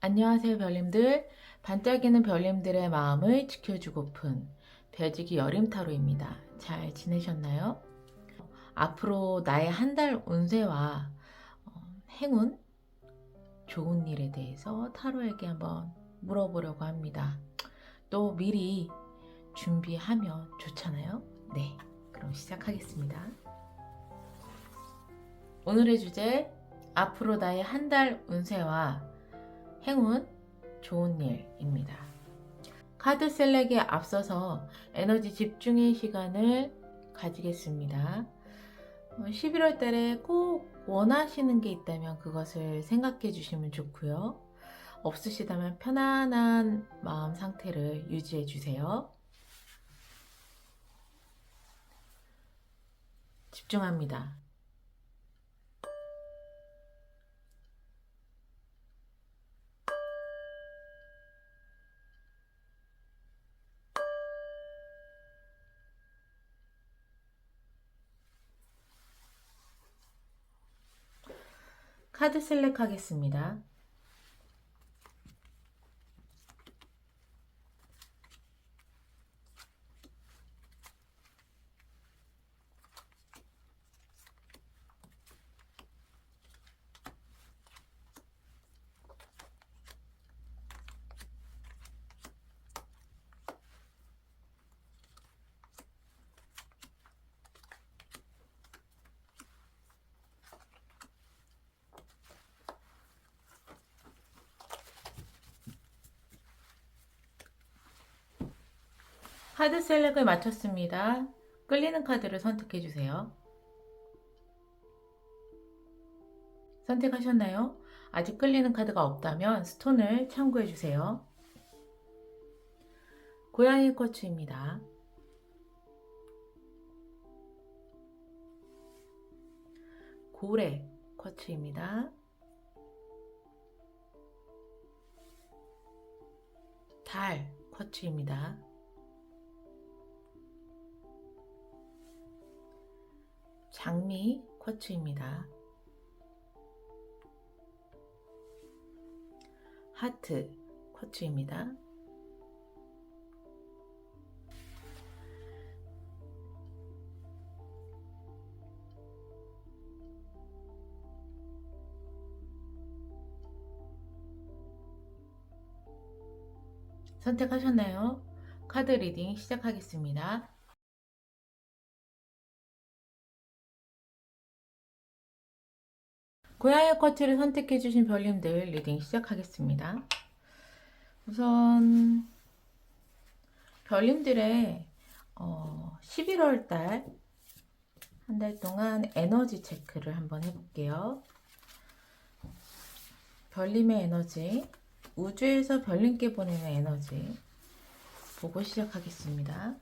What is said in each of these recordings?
안녕하세요, 별님들. 반짝이는 별님들의 마음을 지켜주고픈 별지기 여림타로입니다. 잘 지내셨나요? 앞으로 나의 한 달 운세와 행운, 좋은 일에 대해서 타로에게 한번 물어보려고 합니다. 또 미리 준비하면 좋잖아요? 네, 그럼 시작하겠습니다. 오늘의 주제, 앞으로 나의 한 달 운세와 행운, 좋은 일입니다. 카드 셀렉에 앞서서 에너지 집중의 시간을 가지겠습니다. 11월 달에 꼭 원하시는 게 있다면 그것을 생각해 주시면 좋고요. 없으시다면 편안한 마음 상태를 유지해 주세요. 집중합니다. 카드 셀렉 하겠습니다. 카드 셀렉을 마쳤습니다. 끌리는 카드를 선택해 주세요. 선택하셨나요? 아직 끌리는 카드가 없다면 스톤을 참고해 주세요. 고양이 쿼츠입니다. 고래 쿼츠입니다. 달 쿼츠입니다. 장미 쿼츠입니다. 하트 쿼츠입니다. 선택하셨나요? 카드 리딩 시작하겠습니다. 고양이 쿼츠를 선택해주신 별님들 리딩 시작하겠습니다. 우선 별님들의 11월 달 한 달 동안 에너지 체크를 한번 해볼게요. 별님의 에너지, 우주에서 별님께 보내는 에너지 보고 시작하겠습니다.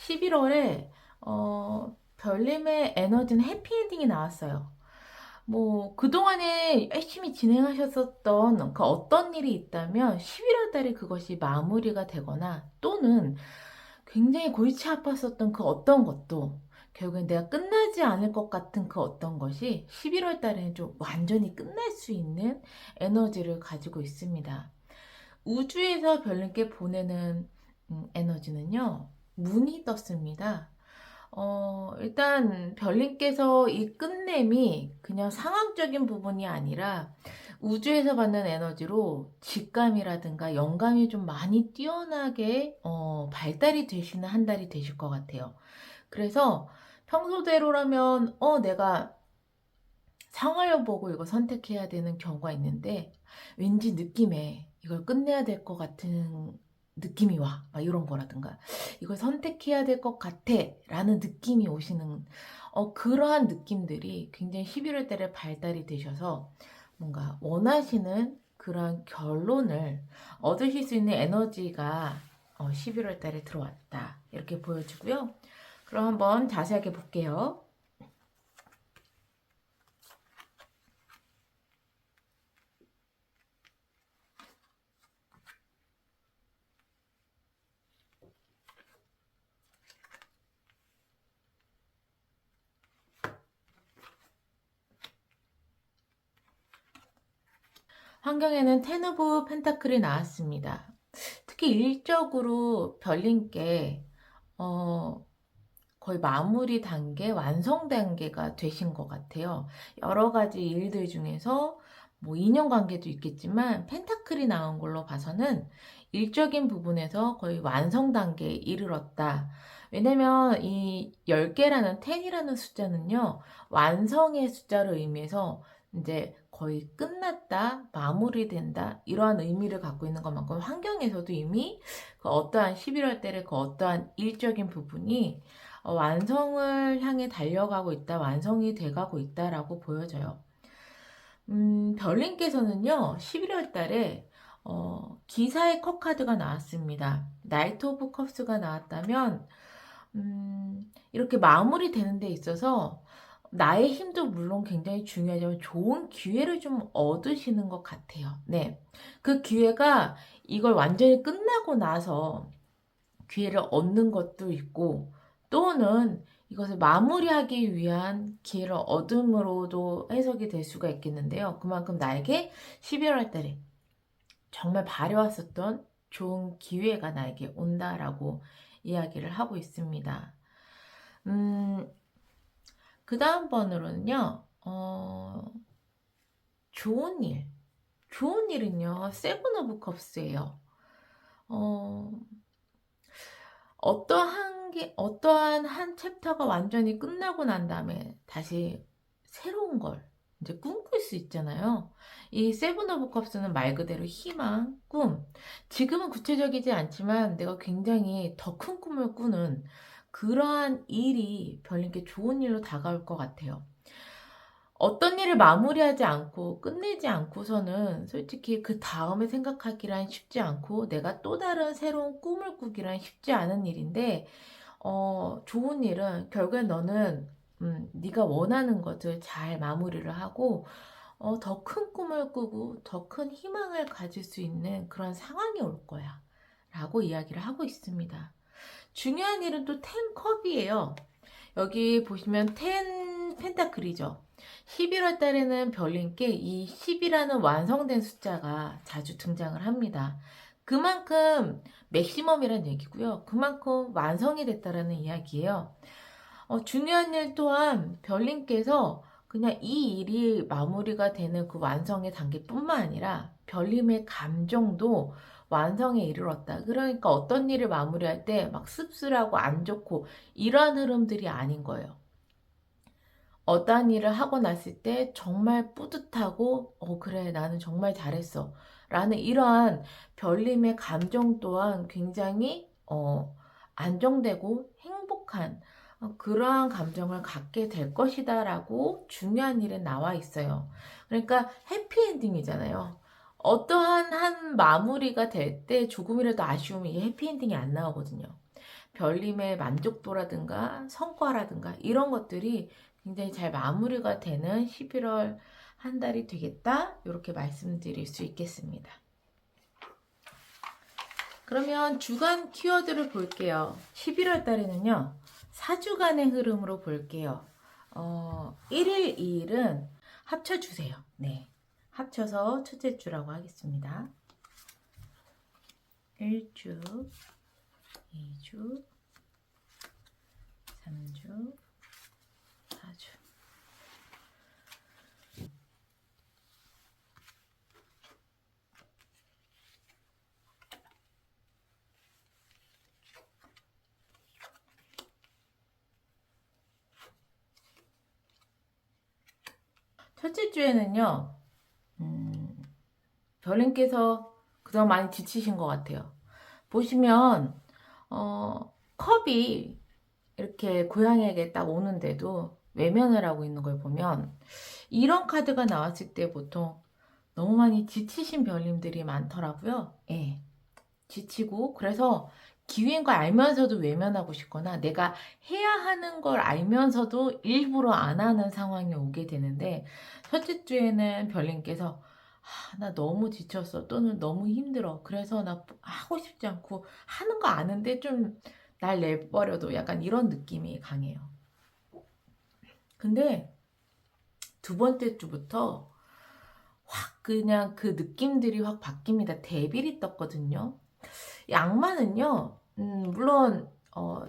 11월에 별님의 에너지는 해피엔딩이 나왔어요. 뭐 그동안에 열심히 진행하셨었던 그 어떤 일이 있다면 11월 달에 그것이 마무리가 되거나 또는 굉장히 골치 아팠었던 그 어떤 것도 결국엔 내가 끝나지 않을 것 같은 그 어떤 것이 11월 달에는 좀 완전히 끝날 수 있는 에너지를 가지고 있습니다. 우주에서 별님께 보내는 에너지는요, 문이 떴습니다. 일단 별님께서 이 끝냄이 그냥 상황적인 부분이 아니라 우주에서 받는 에너지로 직감이라든가 영감이 좀 많이 뛰어나게 발달이 되시는 한 달이 되실 것 같아요. 그래서 평소대로라면 내가 상황을 보고 이거 선택해야 되는 경우가 있는데 왠지 느낌에 이걸 끝내야 될 것 같은 느낌이 와. 막 이런 거라든가 이걸 선택해야 될 것 같아 라는 느낌이 오시는 그러한 느낌들이 굉장히 11월 달에 발달이 되셔서 뭔가 원하시는 그런 결론을 얻으실 수 있는 에너지가 11월 달에 들어왔다. 이렇게 보여지고요. 그럼 한번 자세하게 볼게요. 환경에는 텐 오브 펜타클이 나왔습니다. 특히 일적으로 별님께 어, 거의 마무리 단계, 완성 단계가 되신 것 같아요. 여러 가지 일들 중에서 뭐 인연관계도 있겠지만 펜타클이 나온 걸로 봐서는 일적인 부분에서 거의 완성 단계에 이르렀다. 왜냐면 이 10개라는 10이라는 숫자는요, 완성의 숫자를 의미해서 이제 거의 끝났다, 마무리된다, 이러한 의미를 갖고 있는 것만큼 환경에서도 이미 그 어떠한 11월 달에 그 어떠한 일적인 부분이 완성을 향해 달려가고 있다, 완성이 돼가고 있다라고 보여져요. 별님께서는요, 11월 달에 기사의 컵 카드가 나왔습니다. 나이트 오브 컵스가 나왔다면, 이렇게 마무리되는 데 있어서 나의 힘도 물론 굉장히 중요하지만 좋은 기회를 좀 얻으시는 것 같아요. 네. 그 기회가 이걸 완전히 끝나고 나서 기회를 얻는 것도 있고, 또는 이것을 마무리하기 위한 기회를 얻음으로도 해석이 될 수가 있겠는데요. 그만큼 나에게 11월 달에 정말 바래왔었던 좋은 기회가 나에게 온다라고 이야기를 하고 있습니다. 그 다음 번으로는요, 좋은 일. 좋은 일은요, 세븐 오브 컵스예요. 어떠한 한 챕터가 완전히 끝나고 난 다음에 다시 새로운 걸 이제 꿈꿀 수 있잖아요. 이 세븐 오브 컵스는 말 그대로 희망, 꿈. 지금은 구체적이지 않지만 내가 굉장히 더 큰 꿈을 꾸는 그러한 일이 별님께 좋은 일로 다가올 것 같아요. 어떤 일을 마무리하지 않고 끝내지 않고서는 솔직히 그 다음에 생각하기란 쉽지 않고 내가 또 다른 새로운 꿈을 꾸기란 쉽지 않은 일인데 좋은 일은 결국엔 너는 네가 원하는 것을 잘 마무리를 하고 더 큰 꿈을 꾸고 더 큰 희망을 가질 수 있는 그런 상황이 올 거야 라고 이야기를 하고 있습니다. 중요한 일은 또 10컵이에요. 여기 보시면 10 펜타클이죠. 11월 달에는 별님께 이 10이라는 완성된 숫자가 자주 등장을 합니다. 그만큼 맥시멈이라는 얘기고요. 그만큼 완성이 됐다라는 이야기예요. 중요한 일 또한 별님께서 그냥 이 일이 마무리가 되는 그 완성의 단계뿐만 아니라 별님의 감정도 완성에 이르렀다. 그러니까 어떤 일을 마무리할 때 막 씁쓸하고 안 좋고 이러한 흐름들이 아닌 거예요. 어떠한 일을 하고 났을 때 정말 뿌듯하고 그래 나는 정말 잘했어 라는 이러한 별님의 감정 또한 굉장히 안정되고 행복한 그러한 감정을 갖게 될 것이다 라고 중요한 일에 나와 있어요. 그러니까 해피엔딩이잖아요. 어떠한 한 마무리가 될 때 조금이라도 아쉬우면 이 해피엔딩이 안 나오거든요. 별님의 만족도라든가 성과라든가 이런 것들이 굉장히 잘 마무리가 되는 11월 한 달이 되겠다 이렇게 말씀드릴 수 있겠습니다. 그러면 주간 키워드를 볼게요. 11월 달에는요 4주간의 흐름으로 볼게요. 1일 2일은 합쳐주세요. 네, 합쳐서 첫째 주라고 하겠습니다. 1주 2주 3주 4주 첫째 주에는요 별님께서 그동안 많이 지치신 것 같아요. 보시면 컵이 이렇게 고양이에게 딱 오는데도 외면을 하고 있는 걸 보면 이런 카드가 나왔을 때 보통 너무 많이 지치신 별님들이 많더라고요. 예, 지치고 그래서 기회인 걸 알면서도 외면하고 싶거나 내가 해야 하는 걸 알면서도 일부러 안 하는 상황이 오게 되는데 첫째 주에는 별님께서 나 너무 지쳤어 또는 너무 힘들어 그래서 나 하고 싶지 않고 하는 거 아는데 좀 날 내버려도 약간 이런 느낌이 강해요. 근데 두 번째 주부터 확 그냥 그 느낌들이 확 바뀝니다. 데빌이 떴거든요. 이 악마는요, 물론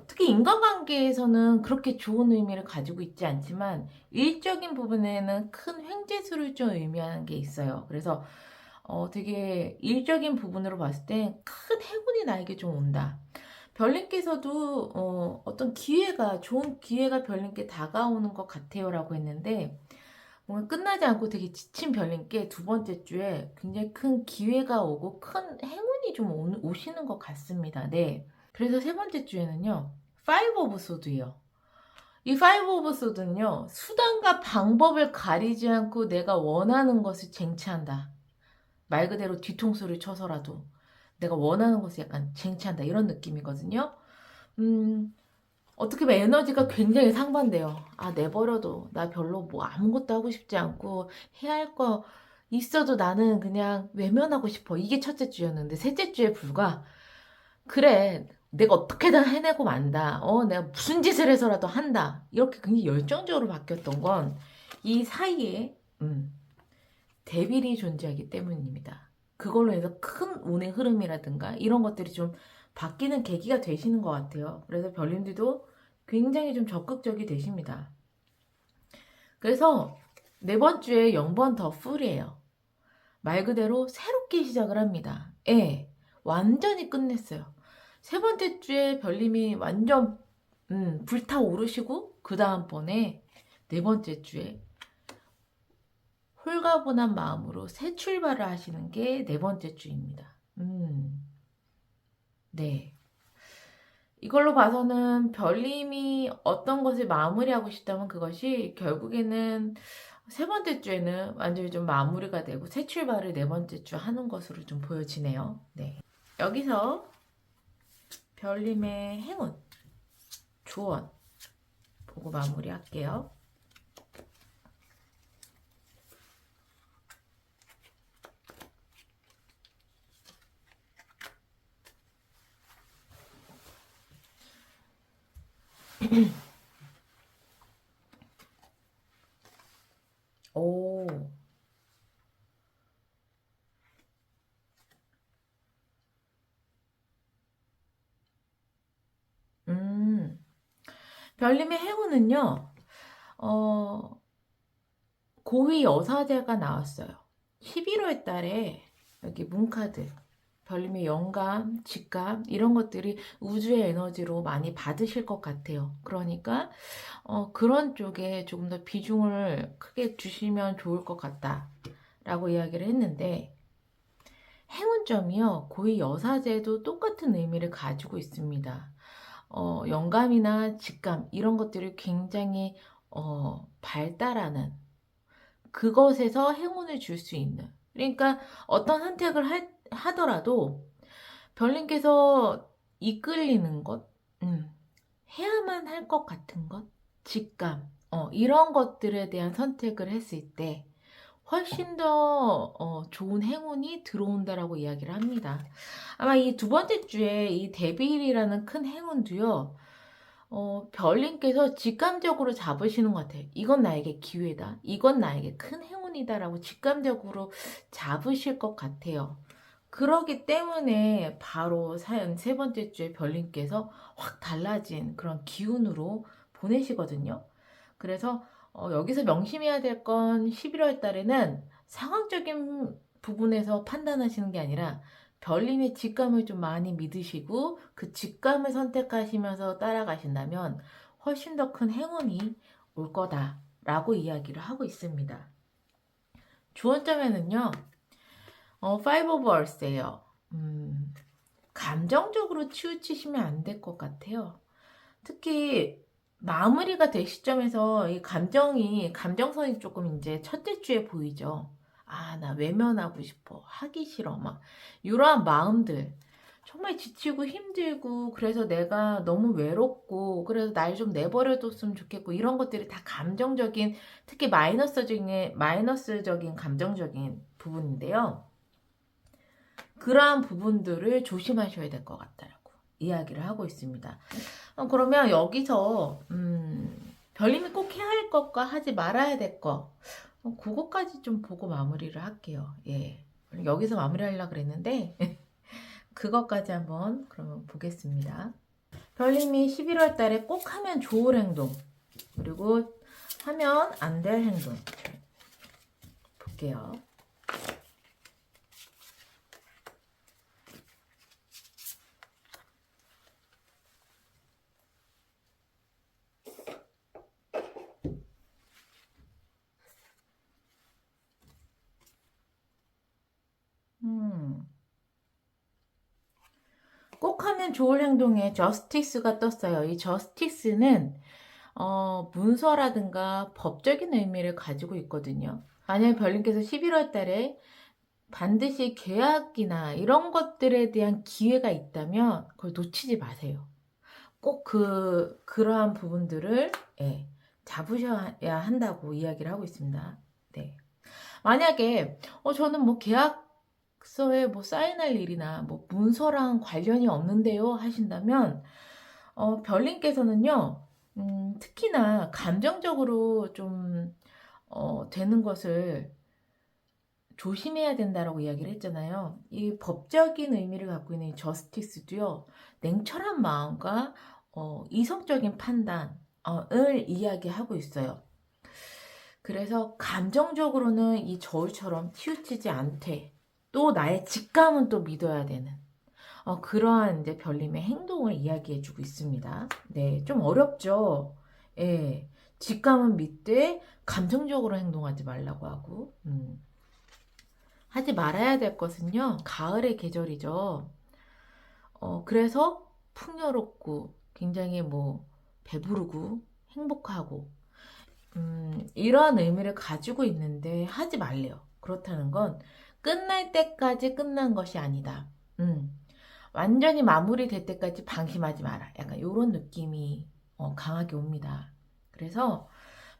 특히 인간관계에서는 그렇게 좋은 의미를 가지고 있지 않지만 일적인 부분에는 큰 횡재수를 좀 의미하는 게 있어요. 그래서 되게 일적인 부분으로 봤을 때 큰 행운이 나에게 좀 온다. 별님께서도 어떤 기회가, 좋은 기회가 별님께 다가오는 것 같아요 라고 했는데, 뭔가 끝나지 않고 되게 지친 별님께 두 번째 주에 굉장히 큰 기회가 오고 큰 행운이 좀 오시는 것 같습니다. 네. 그래서 세 번째 주에는요, 파이브 오브 소드예요. 이 파이브 오브 소드는요, 수단과 방법을 가리지 않고 내가 원하는 것을 쟁취한다. 말 그대로 뒤통수를 쳐서라도 내가 원하는 것을 약간 쟁취한다. 이런 느낌이거든요. 어떻게 보면 에너지가 굉장히 상반돼요. 아, 내버려둬. 나 별로 뭐 아무것도 하고 싶지 않고 해야 할 거 있어도 나는 그냥 외면하고 싶어. 이게 첫째 주였는데 셋째 주에 불과 그래. 내가 어떻게든 해내고 만다. 내가 무슨 짓을 해서라도 한다. 이렇게 굉장히 열정적으로 바뀌었던 건 이 사이에 데빌이 존재하기 때문입니다. 그걸로 해서 큰 운의 흐름이라든가 이런 것들이 좀 바뀌는 계기가 되시는 것 같아요. 그래서 별님들도 굉장히 좀 적극적이 되십니다. 그래서 네 번 주에 0번 더 풀이에요. 말 그대로 새롭게 시작을 합니다. 예, 완전히 끝냈어요. 세 번째 주에 별님이 완전 불타오르시고 그 다음번에 네 번째 주에 홀가분한 마음으로 새 출발을 하시는 게 네 번째 주입니다. 네. 이걸로 봐서는 별님이 어떤 것을 마무리하고 싶다면 그것이 결국에는 세 번째 주에는 완전히 좀 마무리가 되고 새 출발을 네 번째 주 하는 것으로 좀 보여지네요. 네. 여기서 별님의 행운, 조언 보고 마무리할게요. 오. 별님의 행운은요, 고위 여사제가 나왔어요. 11월 달에 여기 문카드, 별님의 영감, 직감 이런 것들이 우주의 에너지로 많이 받으실 것 같아요. 그러니까 그런 쪽에 조금 더 비중을 크게 주시면 좋을 것 같다 라고 이야기를 했는데, 행운점이요, 고위 여사제도 똑같은 의미를 가지고 있습니다. 영감이나 직감 이런 것들이 굉장히 발달하는, 그것에서 행운을 줄 수 있는, 그러니까 어떤 선택을 하더라도 별님께서 이끌리는 것, 해야만 할 것 같은 것, 직감, 이런 것들에 대한 선택을 했을 때 훨씬 더 좋은 행운이 들어온다라고 이야기를 합니다. 아마 이 두 번째 주에 이 데빌이라는 큰 행운도요, 별님께서 직감적으로 잡으시는 것 같아요. 이건 나에게 기회다. 이건 나에게 큰 행운이다라고 직감적으로 잡으실 것 같아요. 그러기 때문에 바로 사연 세 번째 주에 별님께서 확 달라진 그런 기운으로 보내시거든요. 그래서 여기서 명심해야 될 건 11월 달에는 상황적인 부분에서 판단하시는 게 아니라 별님의 직감을 좀 많이 믿으시고 그 직감을 선택하시면서 따라가신다면 훨씬 더 큰 행운이 올 거다라고 이야기를 하고 있습니다. 주원점에는요, Five of Earth예요. 감정적으로 치우치시면 안 될 것 같아요. 특히 마무리가 될 시점에서 이 감정선이 조금 이제 첫째 주에 보이죠. 아, 나 외면하고 싶어. 하기 싫어. 막, 이러한 마음들. 정말 지치고 힘들고, 그래서 내가 너무 외롭고, 그래서 날 좀 내버려뒀으면 좋겠고, 이런 것들이 다 감정적인, 특히 마이너스적인 감정적인 부분인데요. 그러한 부분들을 조심하셔야 될 것 같다고 이야기를 하고 있습니다. 그러면 여기서 별님이 꼭 해야 할 것과 하지 말아야 될 것, 그거까지 좀 보고 마무리를 할게요. 예. 여기서 마무리하려고 그랬는데 그것까지 한번 그러면 보겠습니다. 별님이 11월 달에 꼭 하면 좋을 행동, 그리고 하면 안 될 행동 볼게요. 꼭 하면 좋을 행동에 저스티스가 떴어요. 이 저스티스는 문서라든가 법적인 의미를 가지고 있거든요. 만약에 별님께서 11월 달에 반드시 계약이나 이런 것들에 대한 기회가 있다면 그걸 놓치지 마세요. 꼭 그러한 부분들을 예, 잡으셔야 한다고 이야기를 하고 있습니다. 네. 만약에 저는 뭐 계약서에 뭐 사인할 일이나 뭐 문서랑 관련이 없는데요 하신다면 별님께서는요 특히나 감정적으로 좀 되는 것을 조심해야 된다라고 이야기를 했잖아요. 이 법적인 의미를 갖고 있는 이 저스티스도요, 냉철한 마음과 이성적인 판단을 이야기하고 있어요. 그래서 감정적으로는 이 저울처럼 치우치지 않되, 또 나의 직감은 또 믿어야 되는 그러한 이제 별님의 행동을 이야기해주고 있습니다. 네, 좀 어렵죠. 예, 직감은 믿되 감정적으로 행동하지 말라고 하고. 하지 말아야 될 것은요, 가을의 계절이죠. 그래서 풍요롭고 굉장히 뭐 배부르고 행복하고 이러한 의미를 가지고 있는데 하지 말래요. 그렇다는 건 끝날 때까지 끝난 것이 아니다. 완전히 마무리될 때까지 방심하지 마라. 약간 이런 느낌이 강하게 옵니다. 그래서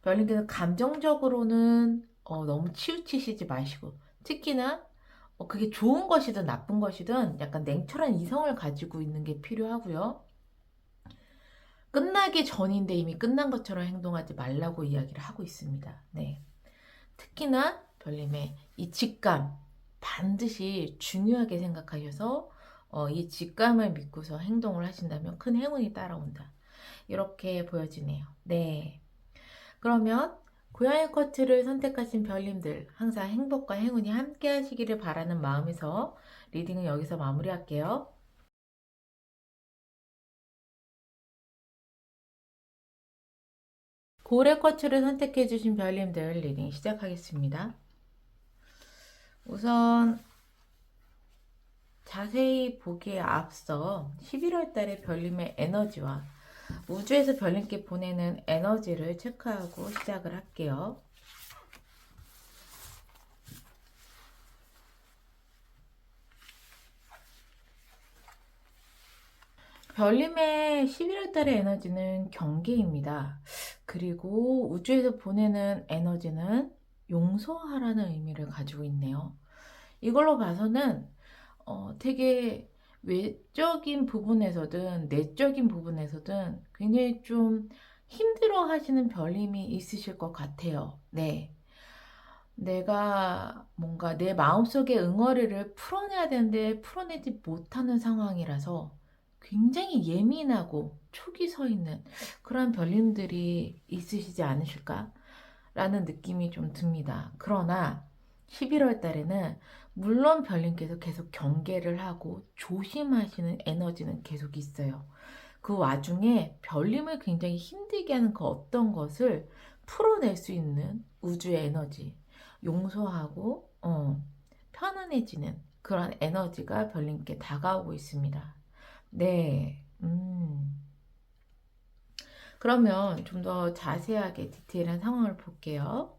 별님께서 감정적으로는 너무 치우치시지 마시고, 특히나 그게 좋은 것이든 나쁜 것이든 약간 냉철한 이성을 가지고 있는 게 필요하고요. 끝나기 전인데 이미 끝난 것처럼 행동하지 말라고 이야기를 하고 있습니다. 네. 특히나 별님의 이 직감 반드시 중요하게 생각하셔서 이 직감을 믿고서 행동을 하신다면 큰 행운이 따라온다. 이렇게 보여지네요. 네. 그러면 고양이 커트를 선택하신 별님들 항상 행복과 행운이 함께 하시기를 바라는 마음에서 리딩은 여기서 마무리할게요. 고래 커트를 선택해 주신 별님들 리딩 시작하겠습니다. 우선 자세히 보기에 앞서 11월 달에 별님의 에너지와 우주에서 별님께 보내는 에너지를 체크하고 시작을 할게요. 별님의 11월 달의 에너지는 경계입니다. 그리고 우주에서 보내는 에너지는 용서하라는 의미를 가지고 있네요. 이걸로 봐서는 되게 외적인 부분에서든 내적인 부분에서든 굉장히 좀 힘들어 하시는 별님이 있으실 것 같아요. 네. 내가 뭔가 내 마음속의 응어리를 풀어내야 되는데 풀어내지 못하는 상황이라서 굉장히 예민하고 촉이 서 있는 그런 별님들이 있으시지 않으실까? 라는 느낌이 좀 듭니다. 그러나 11월 달에는 물론 별님께서 계속 경계를 하고 조심하시는 에너지는 계속 있어요. 그 와중에 별님을 굉장히 힘들게 하는 그 어떤 것을 풀어낼 수 있는 우주의 에너지, 용서하고 편안해지는 그런 에너지가 별님께 다가오고 있습니다. 네. 그러면 좀 더 자세하게 디테일한 상황을 볼게요.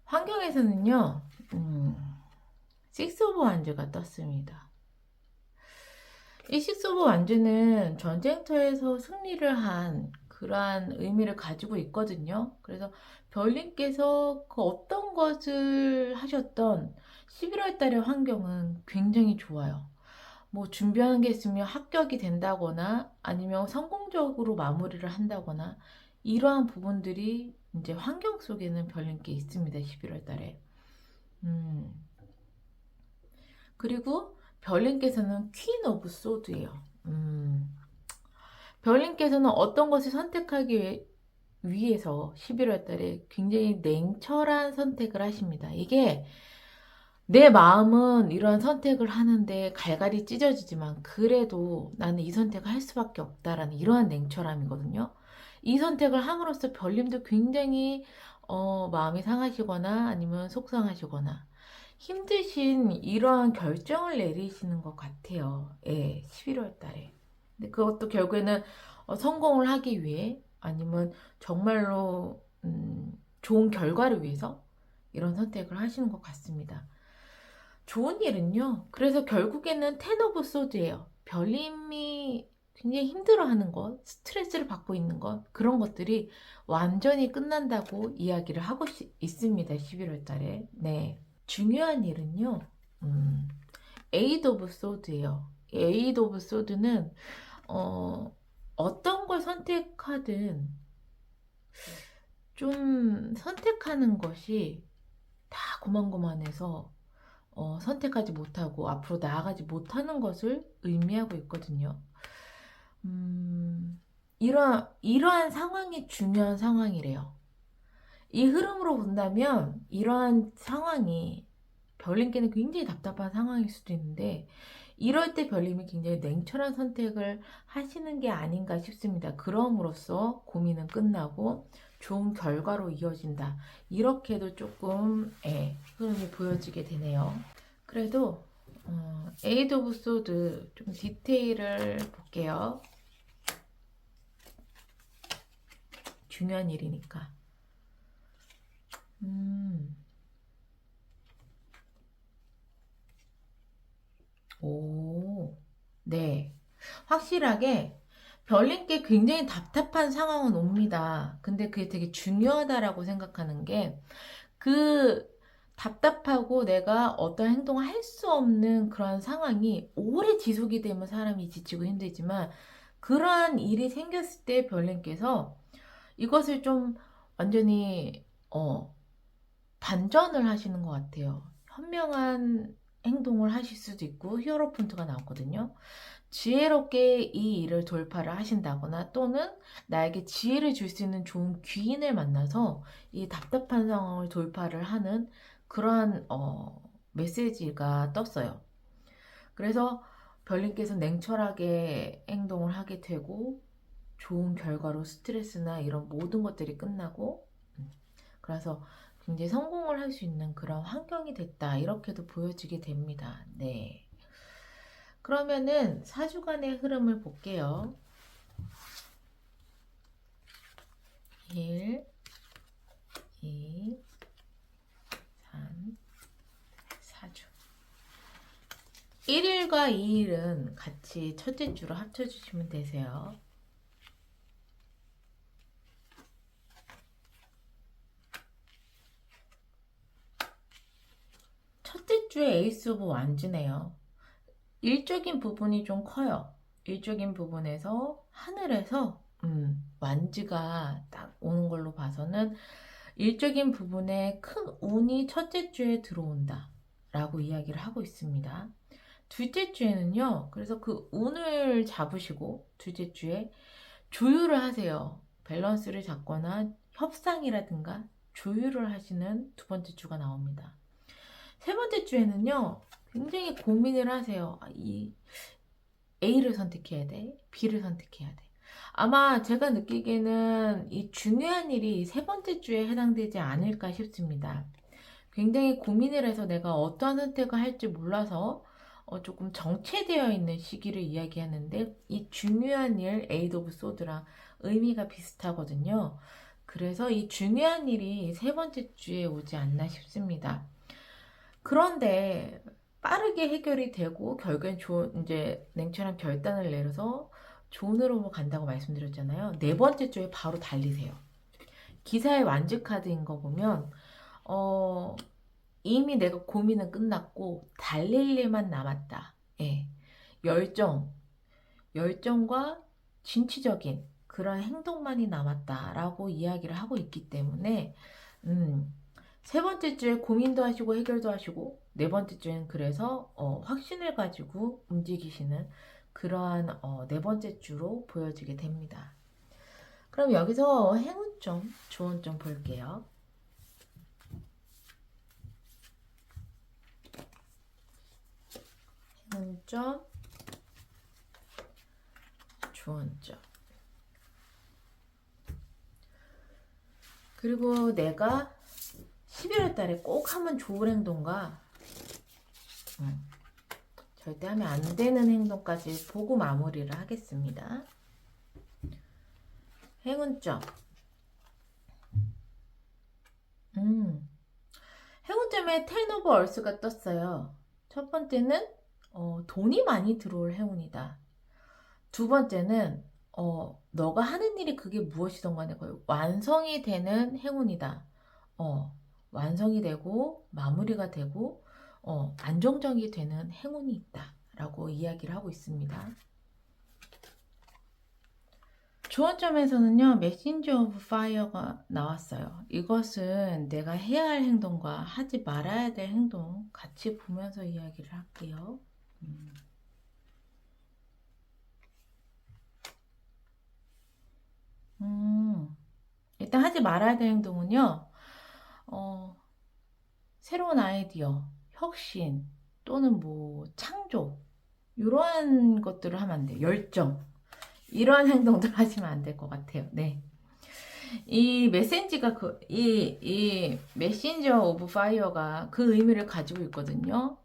환경에서는요, 식스 오브 완즈가 떴습니다. 이 식스 오브 완즈는 전쟁터에서 승리를 한 그러한 의미를 가지고 있거든요. 그래서 별님께서 그 어떤 것을 하셨던 11월 달의 환경은 굉장히 좋아요. 뭐 준비하는 게 있으면 합격이 된다거나 아니면 성공적으로 마무리를 한다거나 이러한 부분들이 이제 환경 속에는 별님께 있습니다. 11월 달에. 음. 그리고 별님께서는 퀸 오브 소드예요. 별님께서는 어떤 것을 선택하기 위해서 11월 달에 굉장히 냉철한 선택을 하십니다. 이게 내 마음은 이러한 선택을 하는데 갈갈이 찢어지지만 그래도 나는 이 선택을 할 수밖에 없다라는 이러한 냉철함이거든요. 이 선택을 함으로써 별님도 굉장히 마음이 상하시거나 아니면 속상하시거나 힘드신 이러한 결정을 내리시는 것 같아요. 예, 11월 달에. 근데 그것도 결국에는 성공을 하기 위해 아니면 정말로 좋은 결과를 위해서 이런 선택을 하시는 것 같습니다. 좋은 일은요. 그래서 결국에는 텐 오브 소드예요. 별님이 굉장히 힘들어하는 것, 스트레스를 받고 있는 것, 그런 것들이 완전히 끝난다고 이야기를 하고 있습니다. 11월 달에. 네. 중요한 일은요. 에이드 오브 소드예요. 에이드 오브 소드는 어떤 걸 선택하든 좀 선택하는 것이 다 고만고만해서 선택하지 못하고 앞으로 나아가지 못하는 것을 의미하고 있거든요. 이러한 상황이 중요한 상황이래요. 이 흐름으로 본다면 이러한 상황이 별님께는 굉장히 답답한 상황일 수도 있는데 이럴 때 별님이 굉장히 냉철한 선택을 하시는 게 아닌가 싶습니다. 그럼으로써 고민은 끝나고 좋은 결과로 이어진다. 이렇게도 조금 흐름이 보여지게 되네요. 그래도 에이드 오브 소드 좀 디테일을 볼게요. 중요한 일이니까. 오, 네. 확실하게 별님께 굉장히 답답한 상황은 옵니다. 근데 그게 되게 중요하다라고 생각하는 게 그 답답하고 내가 어떤 행동을 할 수 없는 그런 상황이 오래 지속이 되면 사람이 지치고 힘들지만 그러한 일이 생겼을 때 별님께서 이것을 좀 완전히 반전을 하시는 것 같아요. 현명한 행동을 하실 수도 있고 히어로폰트가 나왔거든요. 지혜롭게 이 일을 돌파를 하신다거나 또는 나에게 지혜를 줄 수 있는 좋은 귀인을 만나서 이 답답한 상황을 돌파를 하는 그러한 메시지가 떴어요. 그래서 별님께서 냉철하게 행동을 하게 되고 좋은 결과로 스트레스나 이런 모든 것들이 끝나고 그래서 굉장히 성공을 할 수 있는 그런 환경이 됐다. 이렇게도 보여지게 됩니다. 네. 그러면은 4주간의 흐름을 볼게요. 1, 2, 3, 4주. 1일과 2일은 같이 첫째 주로 합쳐주시면 되세요. 첫째 주에 에이스 오브 완즈네요. 일적인 부분이 좀 커요. 일적인 부분에서 하늘에서 완즈가 딱 오는 걸로 봐서는 일적인 부분에 큰 운이 첫째 주에 들어온다 라고 이야기를 하고 있습니다. 둘째 주에는요, 그래서 그 운을 잡으시고 둘째 주에 조율을 하세요. 밸런스를 잡거나 협상이라든가 조율을 하시는 두 번째 주가 나옵니다. 세 번째 주에는요, 굉장히 고민을 하세요. 이 A를 선택해야 돼? B를 선택해야 돼? 아마 제가 느끼기에는 이 중요한 일이 세 번째 주에 해당되지 않을까 싶습니다. 굉장히 고민을 해서 내가 어떠한 선택을 할지 몰라서 조금 정체되어 있는 시기를 이야기하는데 이 중요한 일 에이드 오브 소드랑 의미가 비슷하거든요. 그래서 이 중요한 일이 세 번째 주에 오지 않나 싶습니다. 그런데 빠르게 해결이 되고 결국엔 좋은 이제 냉철한 결단을 내려서 좋은 흐름으로 간다고 말씀드렸잖아요. 네 번째 주에 바로 달리세요. 기사의 완즈 카드인 거 보면 이미 내가 고민은 끝났고 달릴 일만 남았다. 예. 열정과 진취적인 그런 행동만이 남았다라고 이야기를 하고 있기 때문에 세 번째 주에 고민도 하시고 해결도 하시고 네 번째 주에는 그래서 확신을 가지고 움직이시는 그러한 네 번째 주로 보여지게 됩니다. 그럼 여기서 행운점, 조언점 볼게요. 행운점, 조언점. 그리고 내가 11월 달에 꼭 하면 좋은 행동과 절대 하면 안 되는 행동까지 보고 마무리를 하겠습니다. 행운점. 행운점에 텐 오브 얼스가 떴어요. 첫 번째는 돈이 많이 들어올 행운이다. 두 번째는 너가 하는 일이 그게 무엇이든 간에 거의 완성이 되는 행운이다. 완성이 되고 마무리가 되고 안정적이 되는 행운이 있다 라고 이야기를 하고 있습니다. 조언점에서는요, 메신저 오브 파이어가 나왔어요. 이것은 내가 해야 할 행동과 하지 말아야 될 행동 같이 보면서 이야기를 할게요. 일단 하지 말아야 될 행동은요, 새로운 아이디어, 혁신 또는 뭐 창조 이러한 것들을 하면 안 돼요. 열정 이러한 행동들 하시면 안 될 것 같아요. 네. 이 메신지가 이 메신저 오브 파이어가 그 의미를 가지고 있거든요.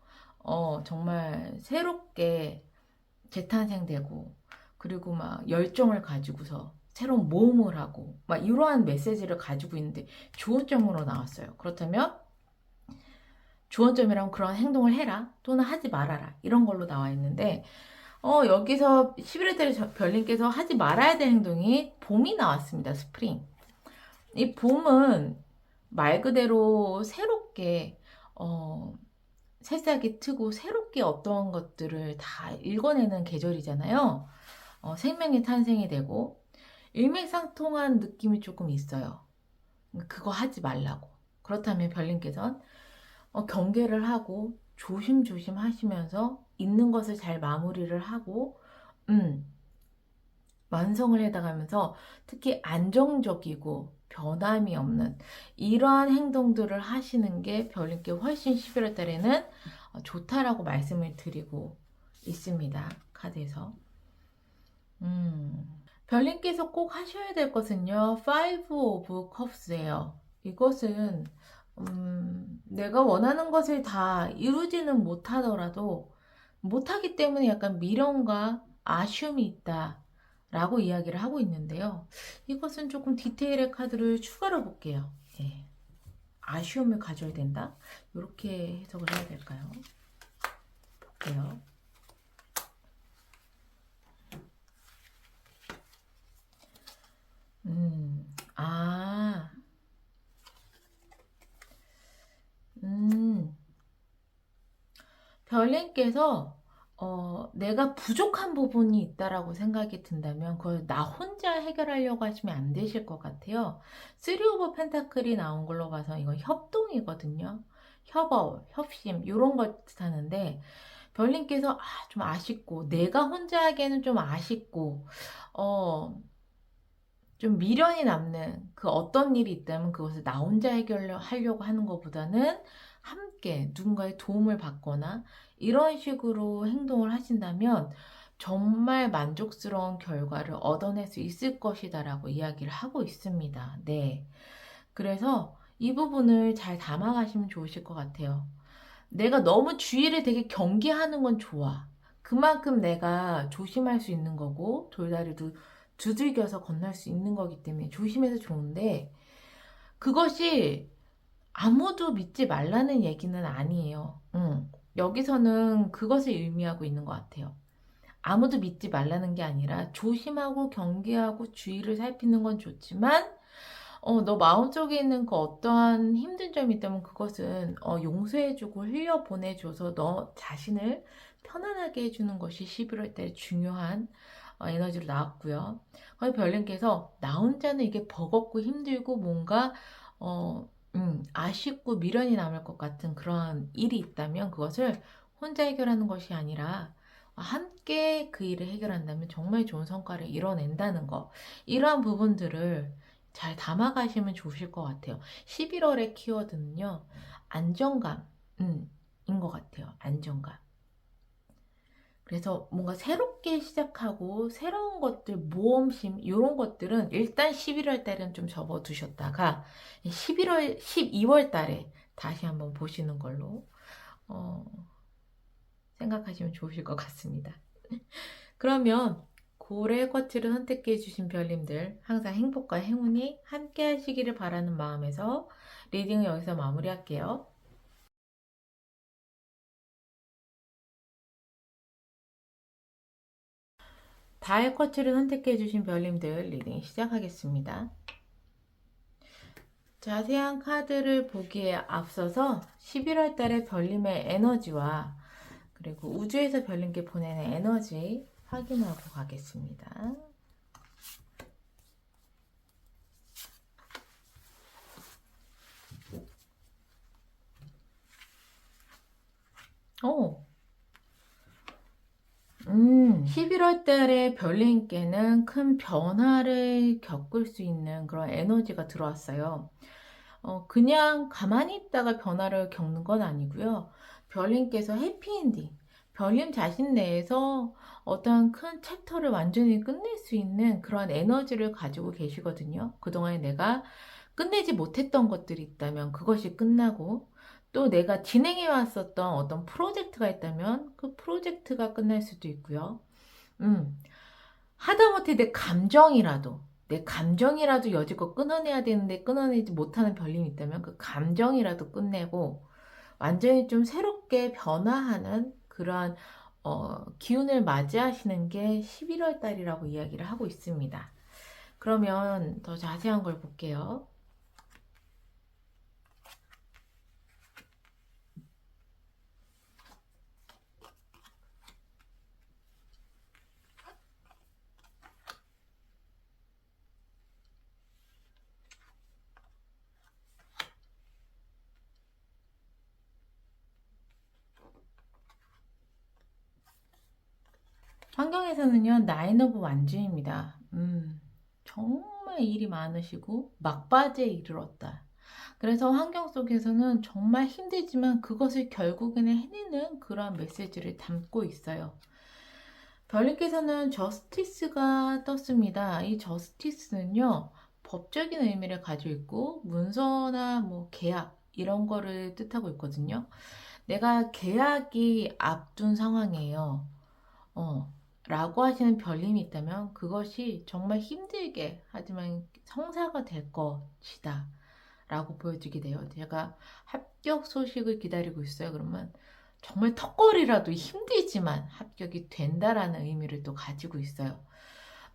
정말 새롭게 재탄생되고 그리고 막 열정을 가지고서 새로운 모험을 하고 막 이러한 메시지를 가지고 있는데 조언점으로 나왔어요. 그렇다면 조언점이라면 그런 행동을 해라 또는 하지 말아라 이런 걸로 나와 있는데 여기서 11월 달에 별님께서 하지 말아야 될 행동이 봄이 나왔습니다. 스프링. 이 봄은 말 그대로 새롭게 새싹이 트고 새롭게 어떠한 것들을 다 읽어내는 계절이잖아요. 생명이 탄생이 되고 일맥상통한 느낌이 조금 있어요. 그거 하지 말라고. 그렇다면 별님께서는 경계를 하고 조심조심 하시면서 있는 것을 잘 마무리를 하고 완성을 해나가면서 특히 안정적이고 변함이 없는 이러한 행동들을 하시는 게 별님께 훨씬 11월 달에는 좋다라고 말씀을 드리고 있습니다. 카드에서. 별님께서 꼭 하셔야 될 것은요. 5 오브 컵스예요. 이것은 내가 원하는 것을 다 이루지는 못하더라도 못하기 때문에 약간 미련과 아쉬움이 있다 라고 이야기를 하고 있는데요. 이것은 조금 디테일의 카드를 추가로 볼게요. 예. 아쉬움을 가져야 된다? 이렇게 해석을 해야 될까요? 볼게요. 별님께서 내가 부족한 부분이 있다라고 생각이 든다면 그걸 나 혼자 해결하려고 하시면 안 되실 것 같아요. 3 오브 펜타클이 나온 걸로 봐서 이건 협동이거든요. 협업, 협심 이런 걸 뜻하는데 별님께서 좀 아쉽고 내가 혼자 하기에는 좀 아쉽고 좀 미련이 남는 그 어떤 일이 있다면 그것을 나 혼자 해결하려고 하는 것보다는 함께 누군가의 도움을 받거나 이런 식으로 행동을 하신다면 정말 만족스러운 결과를 얻어낼 수 있을 것이다 라고 이야기를 하고 있습니다. 네. 그래서 이 부분을 잘 담아가시면 좋으실 것 같아요. 내가 너무 주의를 되게 경계하는 건 좋아. 그만큼 내가 조심할 수 있는 거고 돌다리도 두들겨서 건널 수 있는 거기 때문에 조심해서 좋은데 그것이 아무도 믿지 말라는 얘기는 아니에요. 여기서는 그것을 의미하고 있는 것 같아요. 아무도 믿지 말라는 게 아니라 조심하고 경계하고 주의를 살피는 건 좋지만 너 마음속에 있는 그 어떠한 힘든 점이 있다면 그것은 용서해주고 흘려보내줘서 너 자신을 편안하게 해주는 것이 11월 달 중요한 에너지로 나왔고요. 거의 별님께서 나 혼자는 이게 버겁고 힘들고 뭔가 아쉽고 미련이 남을 것 같은 그런 일이 있다면 그것을 혼자 해결하는 것이 아니라 함께 그 일을 해결한다면 정말 좋은 성과를 이뤄낸다는 거, 이러한 부분들을 잘 담아가시면 좋으실 것 같아요. 11월의 키워드는요, 안정감, 인 것 같아요. 안정감. 그래서 뭔가 새롭게 시작하고 새로운 것들, 모험심, 이런 것들은 일단 11월 달은 좀 접어두셨다가 12월 달에 다시 한번 보시는 걸로 생각하시면 좋으실 것 같습니다. 그러면 고래 쿼츠를 선택해 주신 별님들 항상 행복과 행운이 함께 하시기를 바라는 마음에서 리딩을 여기서 마무리할게요. 다의 쿼츠를 선택해 주신 별님들 리딩 시작하겠습니다. 자세한 카드를 보기에 앞서서 11월 달에 별님의 에너지와 그리고 우주에서 별님께 보내는 에너지 확인하고 가겠습니다. 오, 11월 달에 별님께는 큰 변화를 겪을 수 있는 그런 에너지가 들어왔어요. 그냥 가만히 있다가 변화를 겪는 건 아니고요. 별님께서 해피엔딩, 별님 자신 내에서 어떤 큰 챕터를 완전히 끝낼 수 있는 그런 에너지를 가지고 계시거든요. 그동안에 내가 끝내지 못했던 것들이 있다면 그것이 끝나고 또 내가 진행해 왔었던 어떤 프로젝트가 있다면 그 프로젝트가 끝날 수도 있고요. 하다못해 내 감정이라도 여지껏 끊어내야 되는데 끊어내지 못하는 별님이 있다면 그 감정이라도 끝내고 완전히 좀 새롭게 변화하는 그러한 기운을 맞이하시는 게 11월 달이라고 이야기를 하고 있습니다. 그러면 더 자세한 걸 볼게요. 환경에서는요, 나인 오브 완주입니다. 정말 일이 많으시고 막바지에 이르렀다. 그래서 환경 속에서는 정말 힘들지만 그것을 결국에는 해내는 그런 메시지를 담고 있어요. 별님께서는 저스티스가 떴습니다. 이 저스티스는요, 법적인 의미를 가지고 있고 문서나 뭐 계약 이런 거를 뜻하고 있거든요. 내가 계약이 앞둔 상황이에요. 라고 하시는 별님이 있다면 그것이 정말 힘들게 하지만 성사가 될 것이다 라고 보여지게 돼요. 제가 합격 소식을 기다리고 있어요. 그러면 정말 턱걸이라도 힘들지만 합격이 된다라는 의미를 또 가지고 있어요.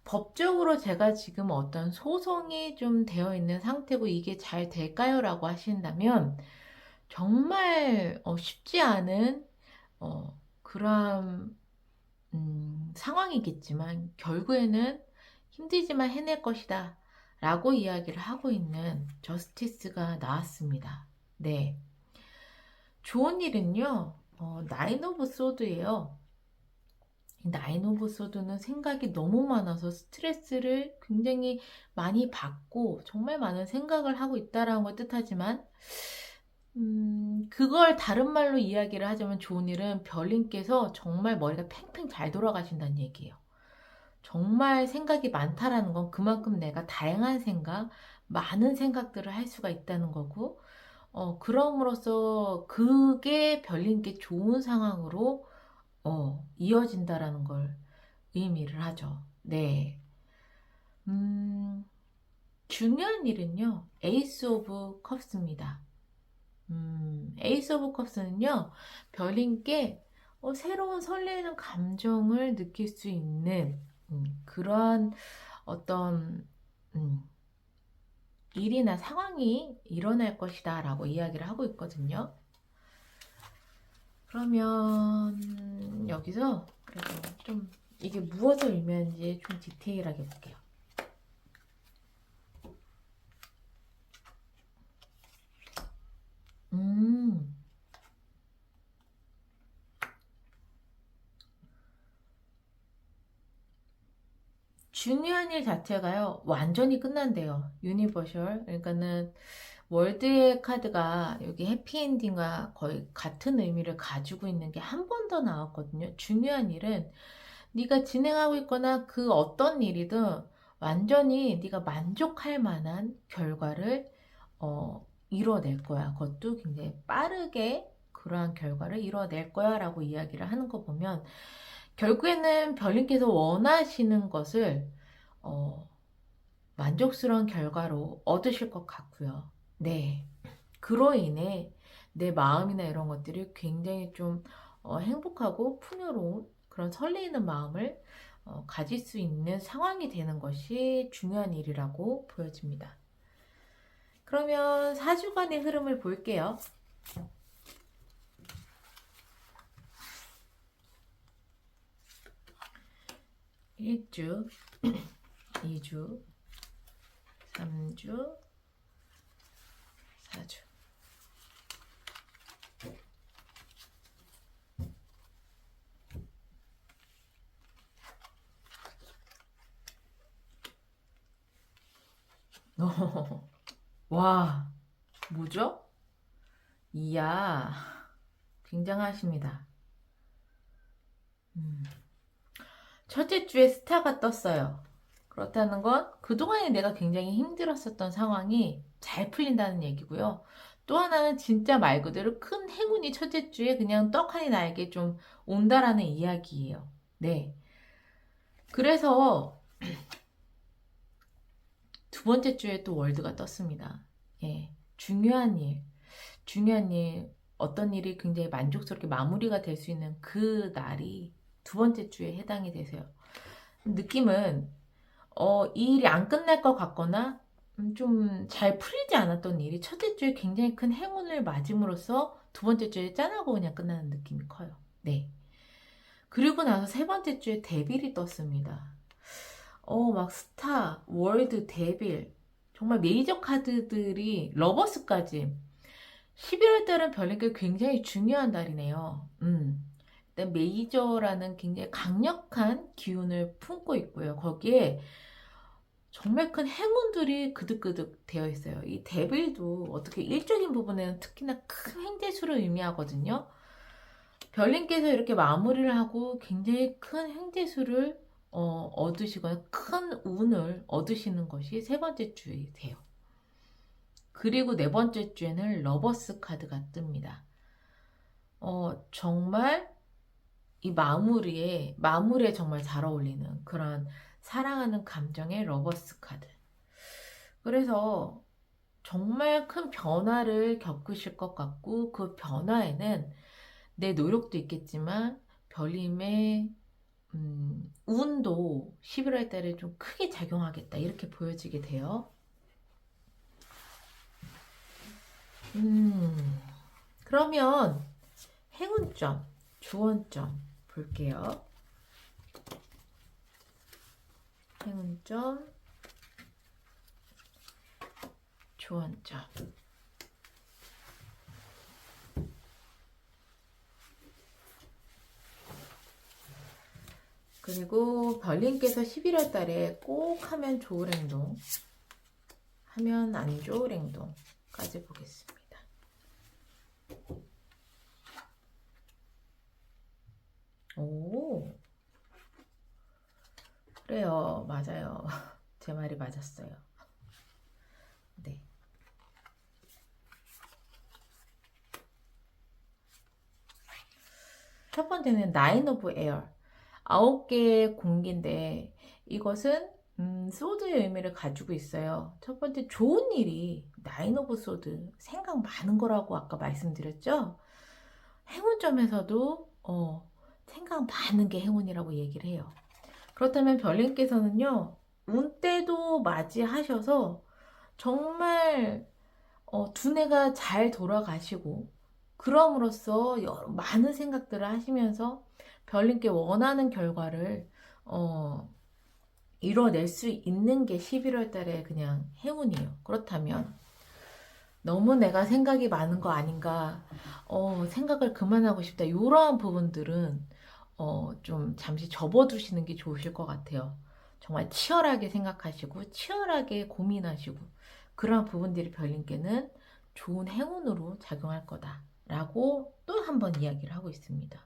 법적으로 제가 지금 어떤 소송이 좀 되어 있는 상태고 이게 잘 될까요? 라고 하신다면 정말 쉽지 않은 그런 상황이겠지만 결국에는 힘들지만 해낼 것이다 라고 이야기를 하고 있는 저스티스가 나왔습니다. 네, 좋은 일은요, 나인 오브 소드예요. 나인 오브 소드는 생각이 너무 많아서 스트레스를 굉장히 많이 받고 정말 많은 생각을 하고 있다라는 걸 뜻하지만 그걸 다른 말로 이야기를 하자면 좋은 일은 별님께서 정말 머리가 팽팽 잘 돌아가신다는 얘기예요. 정말 생각이 많다라는 건 그만큼 내가 다양한 생각, 많은 생각들을 할 수가 있다는 거고, 그럼으로써 그게 별님께 좋은 상황으로, 이어진다라는 걸 의미를 하죠. 네. 중요한 일은요, 에이스 오브 컵스입니다. 에이스 오브 컵스는요, 별님께 새로운 설레는 감정을 느낄 수 있는 그러한 어떤 음, 일이나 상황이 일어날 것이다 라고 이야기를 하고 있거든요. 그러면 여기서 그래도 좀 이게 무엇을 의미하는지 좀 디테일하게 볼게요. 음, 중요한 일 자체가요, 완전히 끝난대요. 유니버셜. 그러니까는 월드의 카드가 여기 해피엔딩과 거의 같은 의미를 가지고 있는 게 한 번 더 나왔거든요. 중요한 일은 네가 진행하고 있거나 그 어떤 일이든 완전히 네가 만족할 만한 결과를 이뤄낼 거야. 그것도 굉장히 빠르게 그러한 결과를 이뤄낼 거야 라고 이야기를 하는 거 보면 결국에는 별님께서 원하시는 것을 어, 만족스러운 결과로 얻으실 것 같고요. 네. 그로 인해 내 마음이나 이런 것들이 굉장히 좀 행복하고 풍요로운 그런 설레이는 마음을 가질 수 있는 상황이 되는 것이 중요한 일이라고 보여집니다. 그러면 4주간의 흐름을 볼게요. 1주, 2주, 3주, 4주. 와, 뭐죠? 이야, 굉장하십니다. 첫째 주에 스타가 떴어요. 그렇다는 건 그동안에 내가 굉장히 힘들었었던 상황이 잘 풀린다는 얘기고요. 또 하나는 진짜 말 그대로 큰 행운이 첫째 주에 그냥 떡하니 나에게 좀 온다라는 이야기예요. 네. 그래서 두 번째 주에 또 월드가 떴습니다. 예. 중요한 일, 어떤 일이 굉장히 만족스럽게 마무리가 될 수 있는 그 날이 두 번째 주에 해당이 되세요. 느낌은 이 일이 안 끝날 것 같거나 좀 잘 풀리지 않았던 일이 첫째 주에 굉장히 큰 행운을 맞음으로써 두 번째 주에 짠하고 그냥 끝나는 느낌이 커요. 네. 그리고 나서 세 번째 주에 데빌이 떴습니다. 막 스타, 월드, 데빌. 정말 메이저 카드들이 러버스까지. 11월 달은 별님께 굉장히 중요한 달이네요. 일단 메이저라는 굉장히 강력한 기운을 품고 있고요. 거기에 정말 큰 행운들이 그득그득 되어 있어요. 이 데빌도 어떻게 일적인 부분에는 특히나 큰 행재수를 의미하거든요. 별님께서 이렇게 마무리를 하고 굉장히 큰 행재수를 얻으시거나 큰 운을 얻으시는 것이 세 번째 주에 돼요. 그리고 네 번째 주에는 러버스 카드가 뜹니다. 정말 이 마무리에 정말 잘 어울리는 그런 사랑하는 감정의 러버스 카드. 그래서 정말 큰 변화를 겪으실 것 같고 그 변화에는 내 노력도 있겠지만 별님의 운도 11월 달에 좀 크게 작용하겠다 이렇게 보여지게 돼요. 그러면 행운점, 주원점 볼게요. 행운점, 주원점. 그리고 별님께서 11월 달에 꼭 하면 좋을 행동, 하면 안 좋을 행동까지 보겠습니다. 오, 그래요. 맞아요. 제 말이 맞았어요. 네. 첫 번째는 나인 오브 에어. 9개의 공기인데 이것은 소드의 의미를 가지고 있어요. 첫 번째, 좋은 일이 나인 오브 소드, 생각 많은 거라고 아까 말씀드렸죠? 행운점에서도 생각 많은 게 행운이라고 얘기를 해요. 그렇다면 별님께서는요, 운때도 맞이하셔서 정말 두뇌가 잘 돌아가시고, 그럼으로써 많은 생각들을 하시면서 별님께 원하는 결과를 이뤄낼 수 있는 게 11월 달에 그냥 행운이에요. 그렇다면 너무 내가 생각이 많은 거 아닌가, 생각을 그만하고 싶다, 이러한 부분들은 좀 잠시 접어두시는 게 좋으실 것 같아요. 정말 치열하게 생각하시고 치열하게 고민하시고 그러한 부분들이 별님께는 좋은 행운으로 작용할 거다라고 또 한 번 이야기를 하고 있습니다.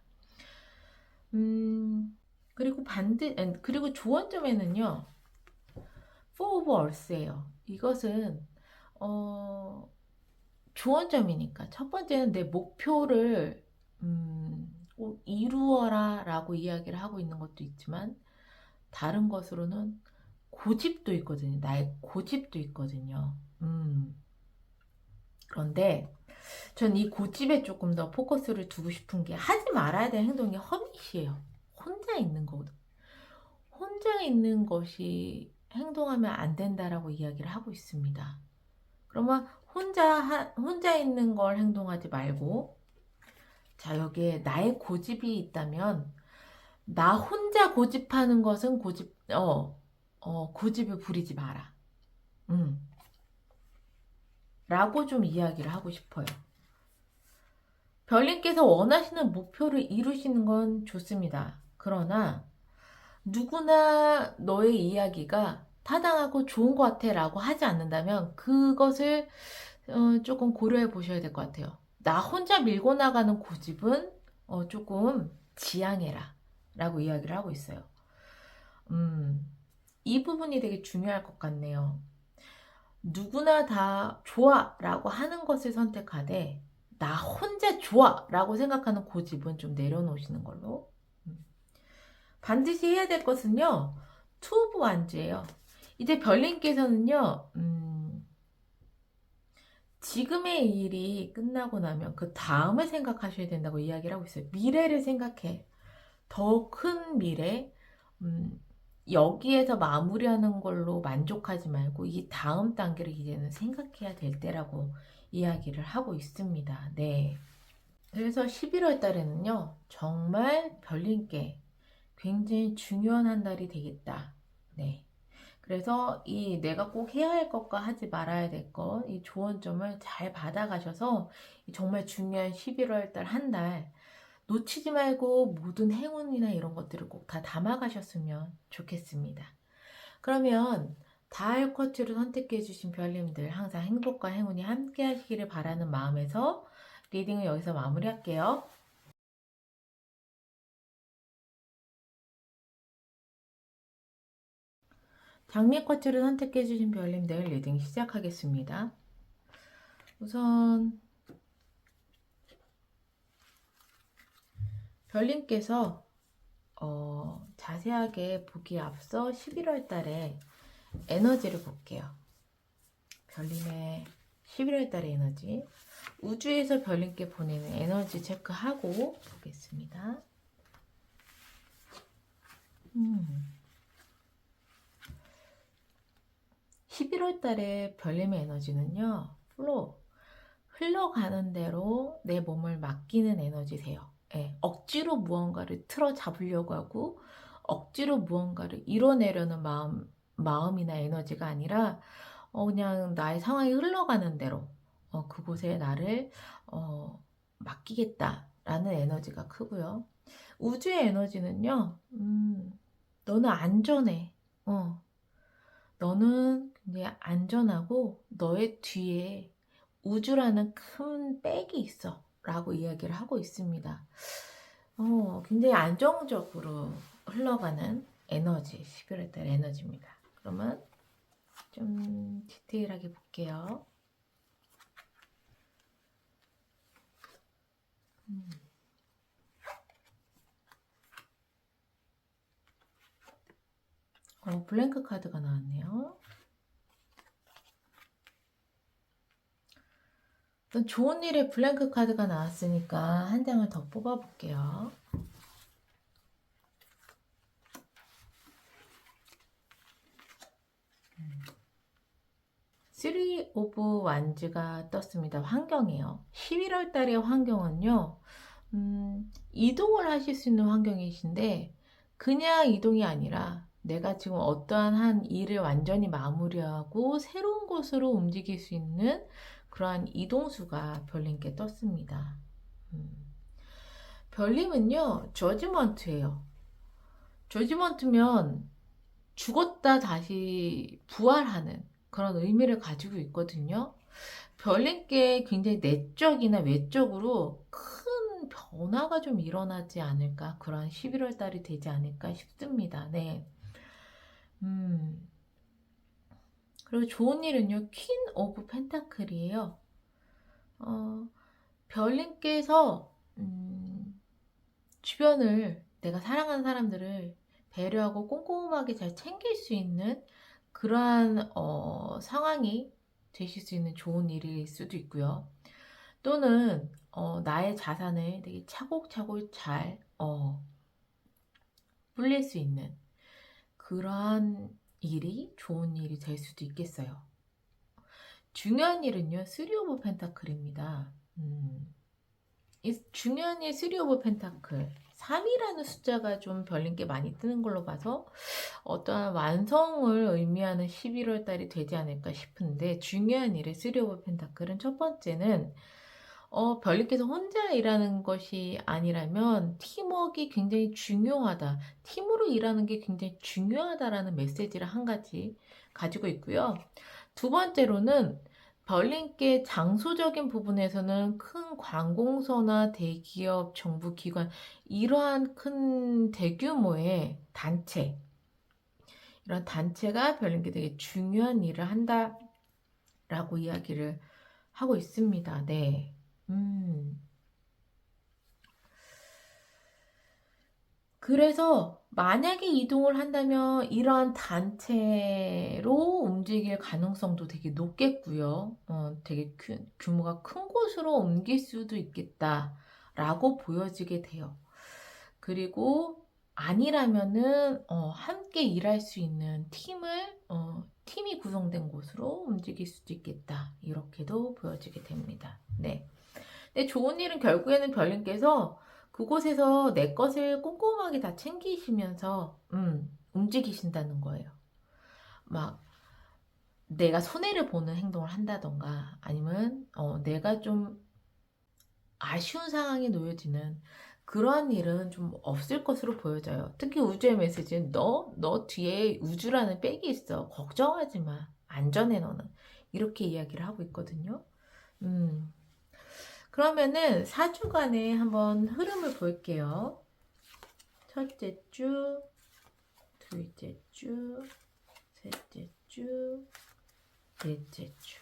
그리고 조언점에는요, Four of Earth예요. 이것은 조언점이니까 첫 번째는 내 목표를 꼭 이루어라 라고 이야기를 하고 있는 것도 있지만, 다른 것으로는 고집도 있거든요. 나의 고집도 있거든요. 그런데 전 이 고집에 조금 더 포커스를 두고 싶은 게, 하지 말아야 될 행동이 허밋이에요. 혼자 있는 거거든. 혼자 있는 것이 행동하면 안 된다라고 이야기를 하고 있습니다. 그러면 혼자 있는 걸 행동하지 말고, 자, 여기에 나의 고집이 있다면, 나 혼자 고집하는 것은 고집을 부리지 마라. 라고 좀 이야기를 하고 싶어요. 별님께서 원하시는 목표를 이루시는 건 좋습니다. 그러나 누구나 너의 이야기가 타당하고 좋은 것 같아 라고 하지 않는다면, 그것을 조금 고려해 보셔야 될 것 같아요. 나 혼자 밀고 나가는 고집은 조금 지양해라 라고 이야기를 하고 있어요. 이 부분이 되게 중요할 것 같네요. 누구나 다 좋아 라고 하는 것을 선택하되, 나 혼자 좋아 라고 생각하는 고집은 좀 내려놓으시는 걸로. 반드시 해야 될 것은요, 투 오브 완즈예요. 이제 별님께서는요, 지금의 일이 끝나고 나면 그 다음을 생각하셔야 된다고 이야기를 하고 있어요. 미래를 생각해. 더 큰 미래, 여기에서 마무리하는 걸로 만족하지 말고 이 다음 단계를 이제는 생각해야 될 때라고 이야기를 하고 있습니다. 네. 그래서 11월 달에는요, 정말 별님께 굉장히 중요한 한 달이 되겠다. 네. 그래서 이 내가 꼭 해야 할 것과 하지 말아야 될 것, 이 조언점을 잘 받아가셔서 정말 중요한 11월 달 한 달 놓치지 말고 모든 행운이나 이런 것들을 꼭 다 담아가셨으면 좋겠습니다. 그러면 달 쿼츠를 선택해 주신 별님들, 항상 행복과 행운이 함께 하시기를 바라는 마음에서 리딩을 여기서 마무리할게요. 장미 쿼츠를 선택해 주신 별님들 리딩 시작하겠습니다. 우선 별님께서 자세하게 보기 앞서 11월 달에 에너지를 볼게요. 별님의 11월 달의 에너지, 우주에서 별님께 보내는 에너지 체크하고 보겠습니다. 11월 달에 별님의 에너지는요, 흘러가는 대로 내 몸을 맡기는 에너지세요. 예, 억지로 무언가를 틀어 잡으려고 하고 억지로 무언가를 이뤄내려는 마음이나 에너지가 아니라 그냥 나의 상황이 흘러가는 대로 그곳에 나를 맡기겠다라는 에너지가 크고요. 우주의 에너지는요, 너는 안전해. 너는 굉장히 안전하고 너의 뒤에 우주라는 큰 백이 있어 라고 이야기를 하고 있습니다. 굉장히 안정적으로 흘러가는 에너지, 11월 달 에너지입니다. 그러면 좀 디테일하게 볼게요. 블랭크 카드가 나왔네요. 어떤 좋은 일에 블랭크 카드가 나왔으니까 한 장을 더 뽑아볼게요. 쓰리 오브 완즈가 떴습니다. 환경이에요. 11월 달의 환경은요. 이동을 하실 수 있는 환경이신데 그냥 이동이 아니라 내가 지금 어떠한 한 일을 완전히 마무리하고 새로운 곳으로 움직일 수 있는 그러한 이동수가 별님께 떴습니다. 별님은요, 저지먼트예요. 저지먼트면 죽었다 다시 부활하는 그런 의미를 가지고 있거든요. 별님께 굉장히 내적이나 외적으로 큰 변화가 좀 일어나지 않을까, 그런 11월 달이 되지 않을까 싶습니다. 네. 그리고 좋은 일은요, 퀸 오브 펜타클이에요. 별님께서 주변을, 내가 사랑하는 사람들을 배려하고 꼼꼼하게 잘 챙길 수 있는 그러한 상황이 되실 수 있는 좋은 일일 수도 있고요. 또는 나의 자산을 되게 차곡차곡 잘 불릴 수 있는 그러한 일이 좋은 일이 될 수도 있겠어요. 중요한 일은요, 쓰리 오브 펜타클입니다. 이 중요한 일 쓰리 오브 펜타클 3이라는 숫자가 좀 별님께 많이 뜨는 걸로 봐서 어떠한 완성을 의미하는 11월 달이 되지 않을까 싶은데, 중요한 일의 쓰리 오브 펜타클은 첫 번째는 별님께서 혼자 일하는 것이 아니라면 팀워크가 굉장히 중요하다, 팀으로 일하는 게 굉장히 중요하다라는 메시지를 한 가지 가지고 있고요. 두 번째로는 별님께 장소적인 부분에서는 큰 관공서나 대기업, 정부기관, 이러한 큰 대규모의 단체, 이런 단체가 별님께 되게 중요한 일을 한다라고 이야기를 하고 있습니다. 네. 그래서 만약에 이동을 한다면 이러한 단체로 움직일 가능성도 되게 높겠고요. 되게 규모가 큰 곳으로 옮길 수도 있겠다라고 보여지게 돼요. 그리고 아니라면은 함께 일할 수 있는 팀이 구성된 곳으로 움직일 수도 있겠다, 이렇게도 보여지게 됩니다. 네. 근데 좋은 일은 결국에는 별님께서 그곳에서 내 것을 꼼꼼하게 다 챙기시면서 움직이신다는 거예요. 막 내가 손해를 보는 행동을 한다던가, 아니면 내가 좀 아쉬운 상황에 놓여지는 그러한 일은 좀 없을 것으로 보여져요. 특히 우주의 메시지는 너 뒤에 우주라는 백이 있어, 걱정하지 마, 안전해 너는, 이렇게 이야기를 하고 있거든요. 그러면은 4주간의 한번 흐름을 볼게요. 첫째 주, 둘째 주, 셋째 주, 넷째 주.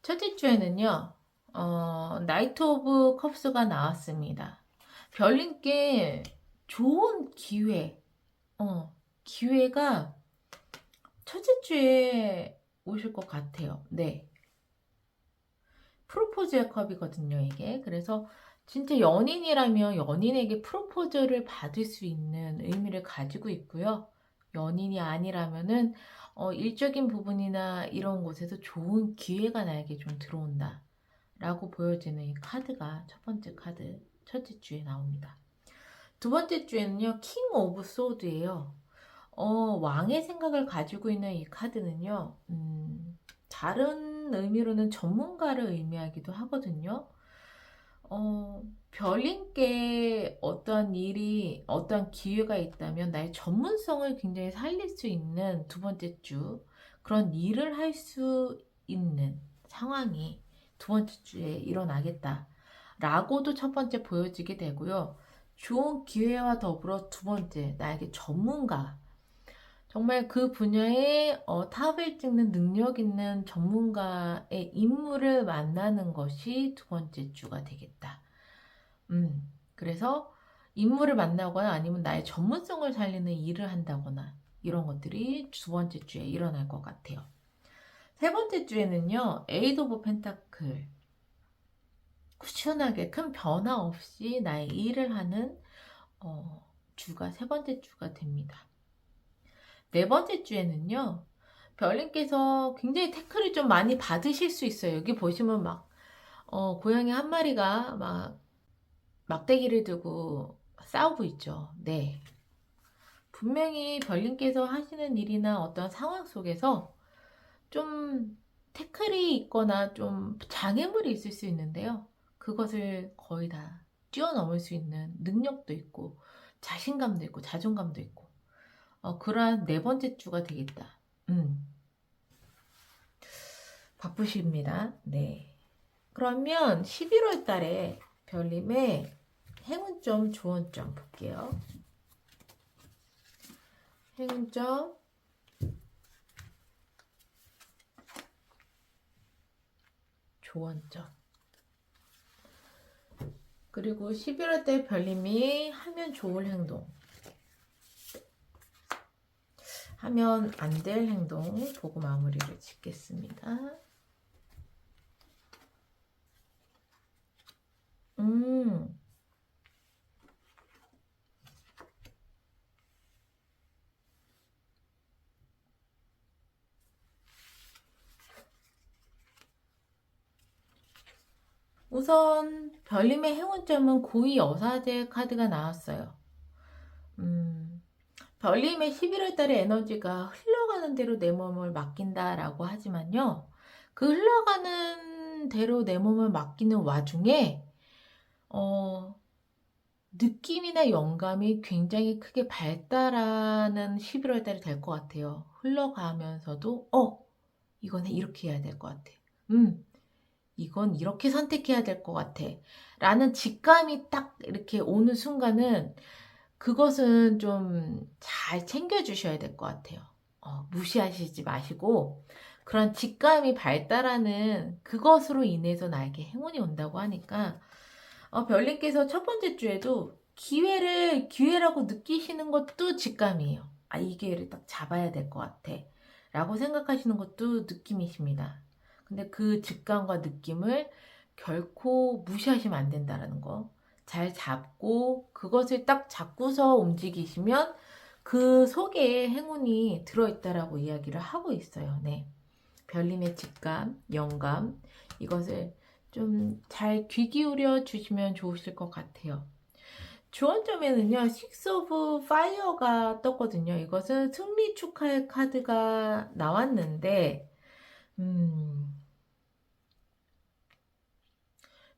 첫째 주에는요, 나이트 오브 컵스가 나왔습니다. 별님께 좋은 기회가 첫째 주에 오실 것 같아요. 네. 프로포즈의 컵이거든요, 이게. 그래서 진짜 연인이라면 연인에게 프로포즈를 받을 수 있는 의미를 가지고 있고요. 연인이 아니라면은 일적인 부분이나 이런 곳에서 좋은 기회가 나에게 좀 들어온다 라고 보여지는 이 카드가 첫 번째 카드, 첫째 주에 나옵니다. 두 번째 주에는요, 킹 오브 소드예요. 왕의 생각을 가지고 있는 이 카드는요, 다른 의미로는 전문가를 의미하기도 하거든요. 별님께 어떠한 일이, 어떠한 기회가 있다면 나의 전문성을 굉장히 살릴 수 있는 두 번째 주, 그런 일을 할 수 있는 상황이 두 번째 주에 일어나겠다 라고도 첫 번째 보여지게 되고요. 좋은 기회와 더불어 두 번째, 나에게 정말 그 분야에 탑을 찍는 능력 있는 전문가의 인물을 만나는 것이 두 번째 주가 되겠다. 그래서 인물을 만나거나 아니면 나의 전문성을 살리는 일을 한다거나 이런 것들이 두 번째 주에 일어날 것 같아요. 세 번째 주에는요, 에이드 오브 펜타클. 꾸준하게 큰 변화 없이 나의 일을 하는 주가 세 번째 주가 됩니다. 네 번째 주에는요, 별님께서 굉장히 태클을 좀 많이 받으실 수 있어요. 여기 보시면 막 고양이 한 마리가 막 막대기를 들고 싸우고 있죠. 네. 분명히 별님께서 하시는 일이나 어떤 상황 속에서 좀 태클이 있거나 좀 장애물이 있을 수 있는데요. 그것을 거의 다 뛰어넘을 수 있는 능력도 있고 자신감도 있고 자존감도 있고 그러한 네 번째 주가 되겠다. 바쁘십니다. 네. 그러면 11월 달에 별님의 행운점, 조언점 볼게요. 행운점, 조언점. 그리고 11월 달 별님이 하면 좋을 행동, 하면 안 될 행동 보고 마무리를 짓겠습니다. 우선 별님의 행운점은 고위 여사제 카드가 나왔어요. 별님의 11월 달의 에너지가 흘러가는 대로 내 몸을 맡긴다라고 하지만요. 그 흘러가는 대로 내 몸을 맡기는 와중에 느낌이나 영감이 굉장히 크게 발달하는 11월 달이 될 것 같아요. 흘러가면서도 이건 이렇게 해야 될 것 같아. 이건 이렇게 선택해야 될 것 같아. 라는 직감이 딱 이렇게 오는 순간은 그것은 좀 잘 챙겨주셔야 될 것 같아요. 무시하시지 마시고 그런 직감이 발달하는 그것으로 인해서 나에게 행운이 온다고 하니까 별님께서 첫 번째 주에도 기회라고 느끼시는 것도 직감이에요. 이 기회를 딱 잡아야 될 것 같아. 라고 생각하시는 것도 느낌이십니다. 근데 그 직감과 느낌을 결코 무시하시면 안 된다는 거. 잘 잡고 그것을 딱 잡고서 움직이시면 그 속에 행운이 들어있다라고 이야기를 하고 있어요. 네. 별님의 직감, 영감 이것을 좀 잘 귀 기울여 주시면 좋으실 것 같아요. 조언점에는요, 식스 오브 파이어가 떴거든요. 이것은 승리 축하의 카드가 나왔는데,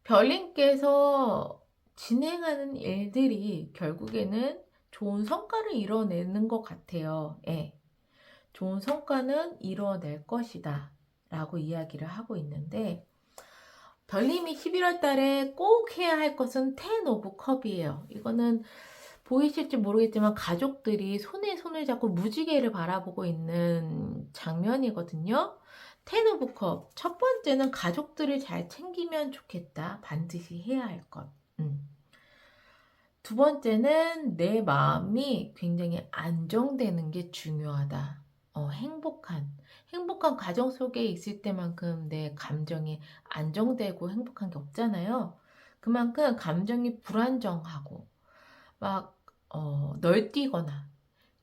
별님께서 진행하는 일들이 결국에는 좋은 성과를 이뤄내는 것 같아요. 예. 좋은 성과는 이뤄낼 것이다. 라고 이야기를 하고 있는데, 별님이 11월 달에 꼭 해야 할 것은 10 오브 컵이에요. 이거는 보이실지 모르겠지만 가족들이 손에 손을 잡고 무지개를 바라보고 있는 장면이거든요. 10 오브 컵. 첫 번째는 가족들을 잘 챙기면 좋겠다. 반드시 해야 할 것. 두 번째는 내 마음이 굉장히 안정되는 게 중요하다. 행복한 가정 속에 있을 때만큼 내 감정이 안정되고 행복한 게 없잖아요. 그만큼 감정이 불안정하고 막 널뛰거나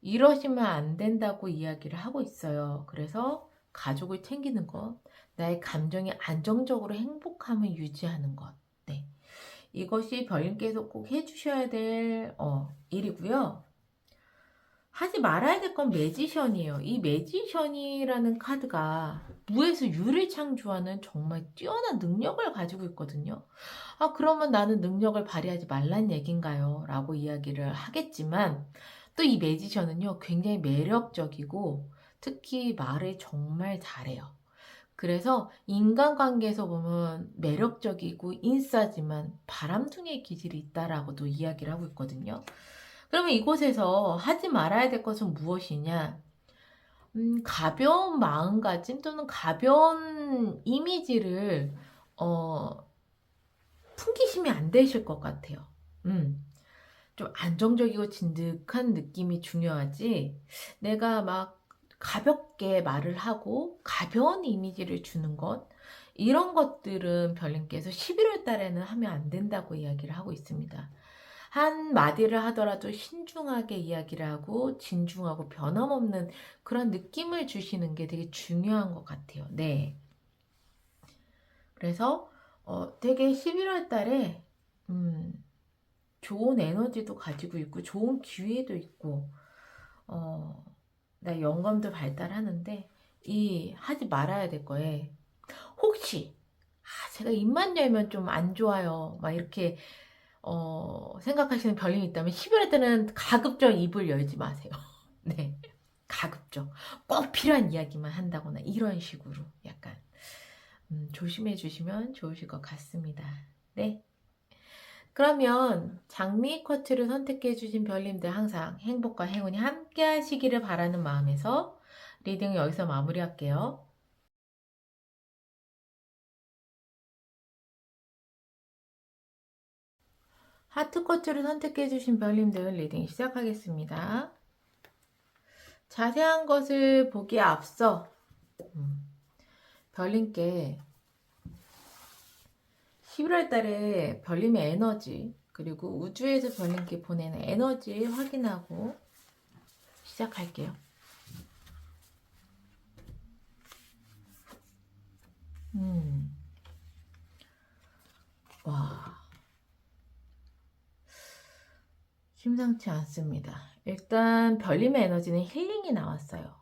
이러시면 안 된다고 이야기를 하고 있어요. 그래서 가족을 챙기는 것, 나의 감정이 안정적으로 행복함을 유지하는 것. 네. 이것이 별님께서 꼭 해주셔야 될 일이고요. 하지 말아야 될 건 매지션이에요. 이 매지션이라는 카드가 무에서 유를 창조하는 정말 뛰어난 능력을 가지고 있거든요. 그러면 나는 능력을 발휘하지 말란 얘긴가요? 라고 이야기를 하겠지만 또 이 매지션은요, 굉장히 매력적이고 특히 말을 정말 잘해요. 그래서 인간관계에서 보면 매력적이고 인싸지만 바람둥이의 기질이 있다라고도 이야기를 하고 있거든요. 그러면 이곳에서 하지 말아야 될 것은 무엇이냐? 가벼운 마음가짐 또는 가벼운 이미지를 어 풍기시면 안 되실 것 같아요. 좀 안정적이고 진득한 느낌이 중요하지, 내가 막 가볍게 말을 하고 가벼운 이미지를 주는 것, 이런 것들은 별님께서 11월 달에는 하면 안 된다고 이야기를 하고 있습니다. 한 마디를 하더라도 신중하게 이야기를 하고 진중하고 변함없는 그런 느낌을 주시는 게 되게 중요한 것 같아요. 네. 그래서 되게 11월 달에 좋은 에너지도 가지고 있고 좋은 기회도 있고 나 영감도 발달하는데, 이 하지 말아야 될 거에, 혹시 제가 입만 열면 좀 안 좋아요 막 이렇게 생각하시는 별님이 있다면 11월 때는 가급적 입을 열지 마세요. 네, 가급적 꼭 필요한 이야기만 한다거나 이런 식으로 약간 조심해 주시면 좋으실 것 같습니다. 네. 그러면 장미 쿼츠를 선택해 주신 별님들, 항상 행복과 행운이 함께 하시기를 바라는 마음에서 리딩을 여기서 마무리할게요. 하트 쿼츠를 선택해 주신 별님들 리딩 시작하겠습니다. 자세한 것을 보기에 앞서 별님께 11월 달에 별님의 에너지, 그리고 우주에서 별님께 보내는 에너지 확인하고 시작할게요. 와, 심상치 않습니다. 일단 별님의 에너지는 힐링이 나왔어요.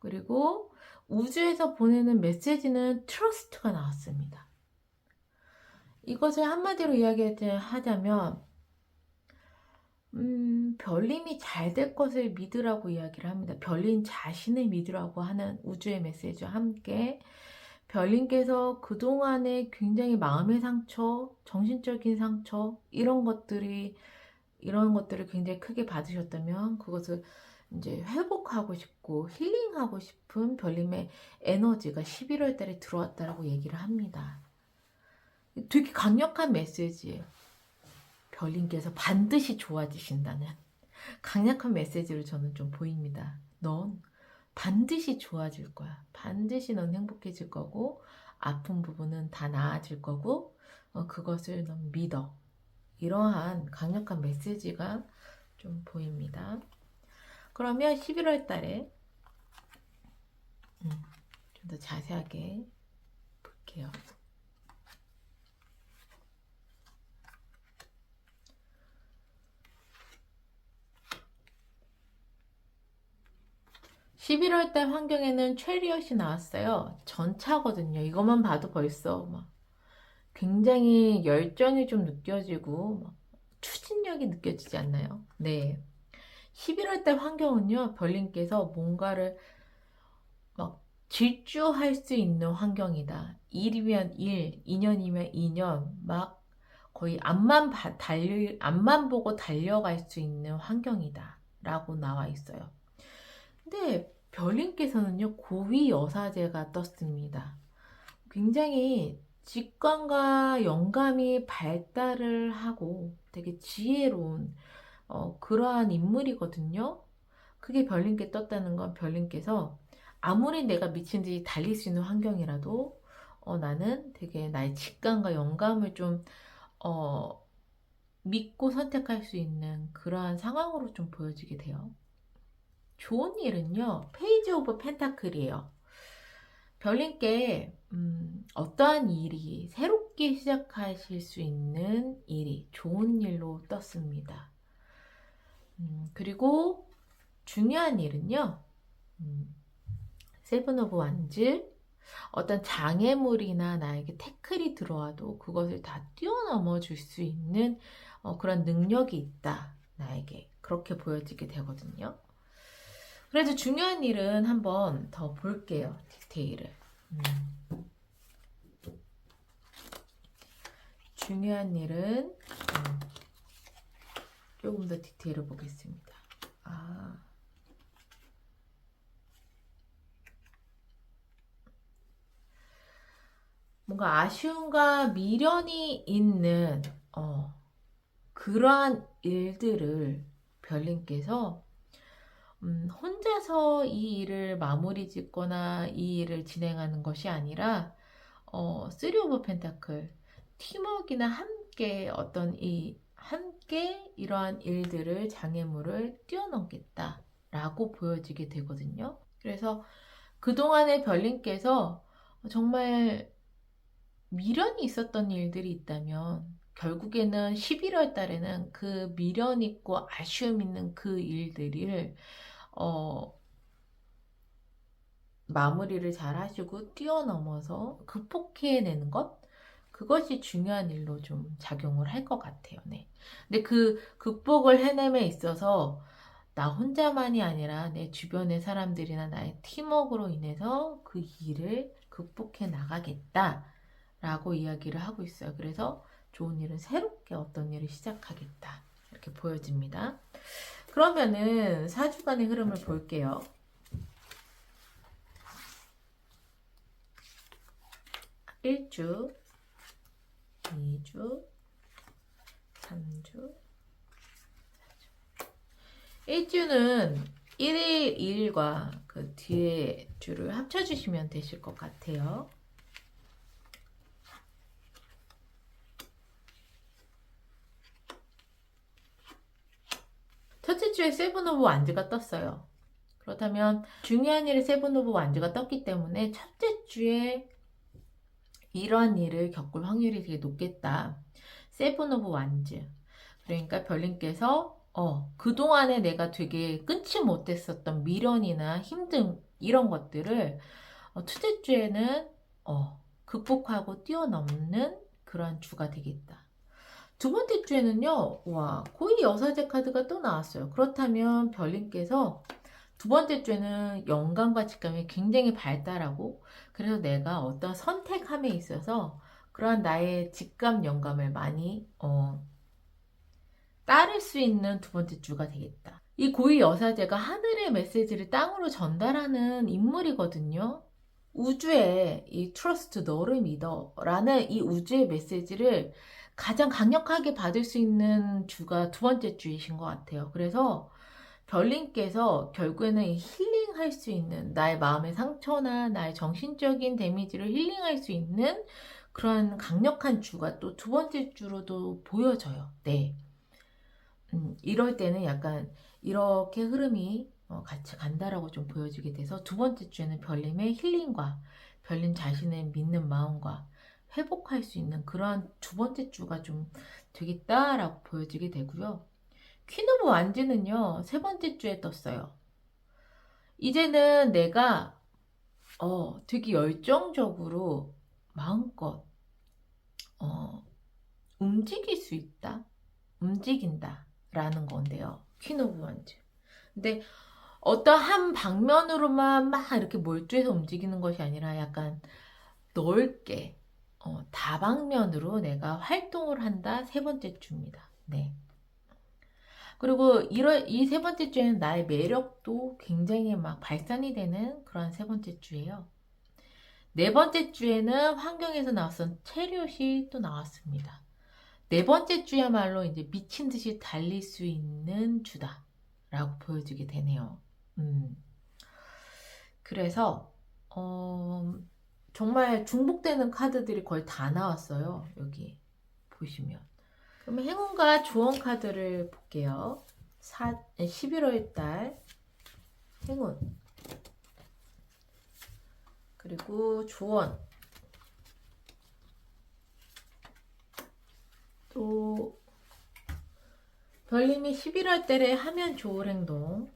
그리고 우주에서 보내는 메시지는 트러스트가 나왔습니다. 이것을 한마디로 이야기하자면 별님이 잘 될 것을 믿으라고 이야기를 합니다. 별님 자신을 믿으라고 하는 우주의 메시지와 함께 별님께서 그동안에 굉장히 마음의 상처, 정신적인 상처, 이런 것들을 굉장히 크게 받으셨다면 그것을 이제 회복하고 싶고 힐링하고 싶은 별님의 에너지가 11월 달에 들어왔다라고 얘기를 합니다. 되게 강력한 메시지예요. 별님께서 반드시 좋아지신다는 강력한 메시지를 저는 좀 보입니다. 넌 반드시 좋아질 거야. 반드시 넌 행복해질 거고 아픈 부분은 다 나아질 거고 그것을 넌 믿어. 이러한 강력한 메시지가 좀 보입니다. 그러면 11월 달에 좀 더 자세하게 볼게요. 11월 달 환경에는 체리엇이 나왔어요. 전차거든요. 이것만 봐도 벌써 막 굉장히 열정이 좀 느껴지고 막 추진력이 느껴지지 않나요? 네. 11월 달 환경은요, 별님께서 뭔가를 막 질주할 수 있는 환경이다. 일이면 일, 인연이면 인연, 막 거의 앞만 보고 달려갈 수 있는 환경이다. 라고 나와 있어요. 근데 별님께서는요, 고위 여사제가 떴습니다. 굉장히 직관과 영감이 발달을 하고 되게 지혜로운 그러한 인물이거든요. 그게 별님께 떴다는 건 별님께서 아무리 내가 미친 듯이 달릴 수 있는 환경이라도 나는 되게 나의 직감과 영감을 좀 어, 믿고 선택할 수 있는 그러한 상황으로 좀 보여지게 돼요. 좋은 일은요, 페이지 오브 펜타클이에요. 별님께 어떠한 일이 새롭게 시작하실 수 있는 일이 좋은 일로 떴습니다. 그리고 중요한 일은요, 세븐 오브 완즈, 어떤 장애물이나 나에게 태클이 들어와도 그것을 다 뛰어넘어 줄 수 있는 그런 능력이 있다, 나에게. 그렇게 보여지게 되거든요. 그래도 중요한 일은 한번 더 볼게요, 디테일을. 중요한 일은 조금 더 디테일을 보겠습니다. 뭔가 아쉬움과 미련이 있는 그러한 일들을 별님께서 혼자서 이 일을 마무리 짓거나 이 일을 진행하는 것이 아니라 쓰리 오브 펜타클 팀워크나 함께 함께 이러한 일들을 장애물을 뛰어넘겠다 라고 보여지게 되거든요. 그래서 그동안의 별님께서 정말 미련이 있었던 일들이 있다면 결국에는 11월 달에는 그 미련 있고 아쉬움 있는 그 일들을 마무리를 잘 하시고 뛰어넘어서 극복해내는 것, 그것이 중요한 일로 좀 작용을 할 것 같아요. 네. 근데 그 극복을 해냄에 있어서 나 혼자만이 아니라 내 주변의 사람들이나 나의 팀워크로 인해서 그 일을 극복해 나가겠다 라고 이야기를 하고 있어요. 그래서 좋은 일은 새롭게 어떤 일을 시작하겠다 이렇게 보여집니다. 그러면은 4주간의 흐름을 볼게요. 1주, 2주, 3주, 4주. 1주는 1일 2일과 그 뒤에 주를 합쳐주시면 되실 것 같아요. 첫째 주에 세븐 오브 완즈가 떴어요. 그렇다면 중요한 일에 세븐 오브 완즈가 떴기 때문에 첫째 주에 이러한 일을 겪을 확률이 되게 높겠다. 세븐 오브 완즈. 그러니까 별님께서 그동안에 내가 되게 끊지 못했었던 미련이나 힘듦 이런 것들을 첫째 주에는 극복하고 뛰어넘는 그런 주가 되겠다. 두 번째 주에는요, 와, 고위 여사제 카드가 또 나왔어요. 그렇다면 별님께서 두 번째 주에는 영감과 직감이 굉장히 발달하고, 그래서 내가 어떤 선택함에 있어서 그런 나의 직감, 영감을 많이 따를 수 있는 두 번째 주가 되겠다. 이 고위 여사제가 하늘의 메시지를 땅으로 전달하는 인물이거든요. 우주의 이 트러스트 너를 믿어 라는 이 우주의 메시지를 가장 강력하게 받을 수 있는 주가 두 번째 주이신 것 같아요. 그래서 별님께서 결국에는 힐링할 수 있는 나의 마음의 상처나 나의 정신적인 데미지를 힐링할 수 있는 그런 강력한 주가 또 두 번째 주로도 보여져요. 네. 이럴 때는 약간 이렇게 흐름이 같이 간다라고 좀 보여지게 돼서 두 번째 주에는 별님의 힐링과 별님 자신을 믿는 마음과 회복할 수 있는 그러한 두 번째 주가 좀 되겠다라고 보여지게 되고요. 퀸 오브 완즈는요, 세 번째 주에 떴어요. 이제는 내가 되게 열정적으로 마음껏 움직일 수 있다. 움직인다 라는 건데요. 퀸 오브 완즈. 근데 어떤 한 방면으로만 막 이렇게 몰두해서 움직이는 것이 아니라 약간 넓게 다방면으로 내가 활동을 한다. 세 번째 주입니다. 네. 그리고 이 세 번째 주에는 나의 매력도 굉장히 막 발산이 되는 그런 세 번째 주예요. 네 번째 주에는 환경에서 나왔던 체리엇이 또 나왔습니다. 네 번째 주야말로 이제 미친 듯이 달릴 수 있는 주다라고 보여지게 되네요. 그래서 정말 중복되는 카드들이 거의 다 나왔어요. 여기 보시면. 그러면 행운과 조언 카드를 볼게요. 11월 달 행운 그리고 조언 또 별님이 11월 달에 하면 좋을 행동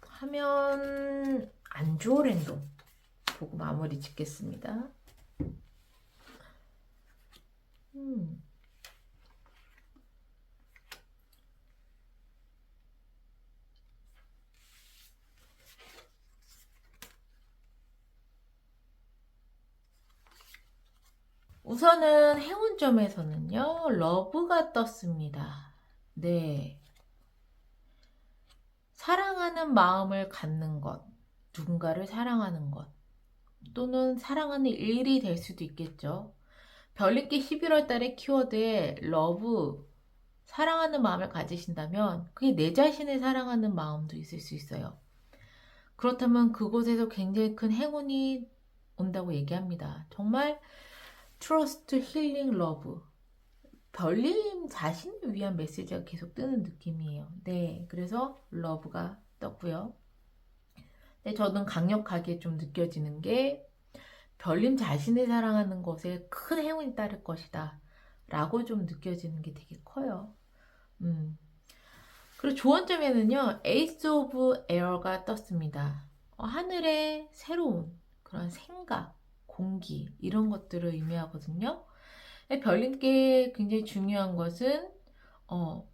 하면 안 좋을 행동 보고 마무리 짓겠습니다. 우선은 행운점에서는요, 러브가 떴습니다. 네. 사랑하는 마음을 갖는 것, 누군가를 사랑하는 것. 또는 사랑하는 일이 될 수도 있겠죠. 별님께 11월 달에 키워드에 러브, 사랑하는 마음을 가지신다면 그게 내 자신을 사랑하는 마음도 있을 수 있어요. 그렇다면 그곳에서 굉장히 큰 행운이 온다고 얘기합니다. 정말 트러스트, 힐링, 러브. 별님 자신을 위한 메시지가 계속 뜨는 느낌이에요. 네, 그래서 러브가 떴고요. 근데 저는 강력하게 좀 느껴지는 게 별님 자신을 사랑하는 것에 큰 행운이 따를 것이다 라고 좀 느껴지는 게 되게 커요. 그리고 조언점에는요, 에이스 오브 에어가 떴습니다. 하늘의 새로운 그런 생각, 공기 이런 것들을 의미하거든요. 별님께 굉장히 중요한 것은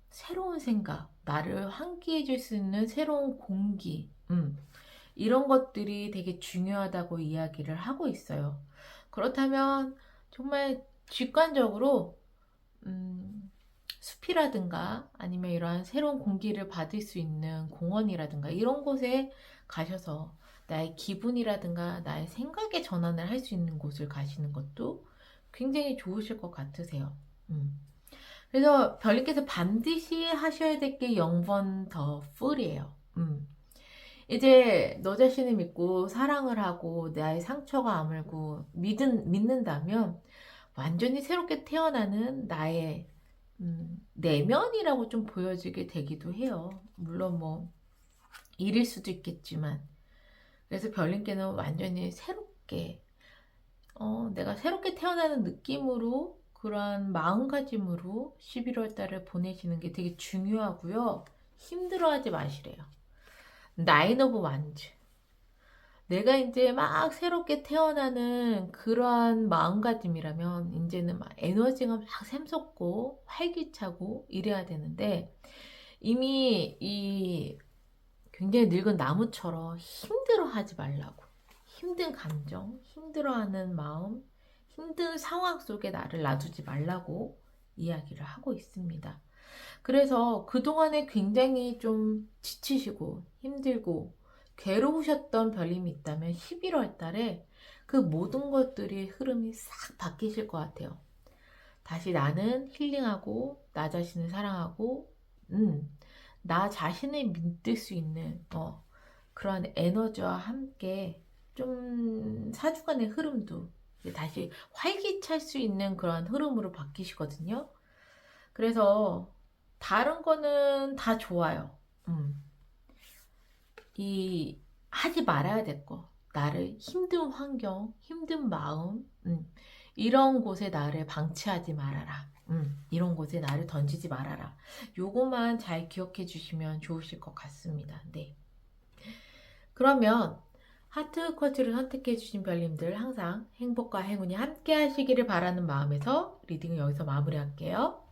새로운 생각, 나를 환기해 줄 수 있는 새로운 공기, 이런 것들이 되게 중요하다고 이야기를 하고 있어요. 그렇다면 정말 직관적으로 숲이라든가 아니면 이러한 새로운 공기를 받을 수 있는 공원이라든가 이런 곳에 가셔서 나의 기분이라든가 나의 생각의 전환을 할 수 있는 곳을 가시는 것도 굉장히 좋으실 것 같으세요. 그래서 별님께서 반드시 하셔야 될 게 0번 더 풀이에요. 이제 너 자신을 믿고 사랑을 하고 나의 상처가 아물고 믿는다면 완전히 새롭게 태어나는 나의 내면이라고 좀 보여지게 되기도 해요. 물론 뭐 일일 수도 있겠지만 그래서 별님께는 완전히 새롭게 내가 새롭게 태어나는 느낌으로 그러한 마음가짐으로 11월 달을 보내시는 게 되게 중요하고요. 힘들어하지 마시래요. 나인 오브 완즈. 내가 이제 막 새롭게 태어나는 그러한 마음가짐이라면 이제는 막 에너지가 막 샘솟고 활기차고 이래야 되는데 이미 이 굉장히 늙은 나무처럼 힘들어하지 말라고. 힘든 감정, 힘들어하는 마음, 힘든 상황 속에 나를 놔두지 말라고 이야기를 하고 있습니다. 그래서 그동안에 굉장히 좀 지치시고 힘들고 괴로우셨던 별님이 있다면 11월 달에 그 모든 것들이 흐름이 싹 바뀌실 것 같아요. 다시 나는 힐링하고 나 자신을 사랑하고 나 자신을 믿을 수 있는 그런 에너지와 함께 좀 사주간의 흐름도 다시 활기찰 수 있는 그런 흐름으로 바뀌시거든요. 그래서 다른 거는 다 좋아요. 이 하지 말아야 될 거. 나를 힘든 환경, 힘든 마음, 이런 곳에 나를 방치하지 말아라. 이런 곳에 나를 던지지 말아라. 요거만 잘 기억해 주시면 좋으실 것 같습니다. 네. 그러면 하트 쿼츠를 선택해 주신 별님들 항상 행복과 행운이 함께 하시기를 바라는 마음에서 리딩을 여기서 마무리할게요.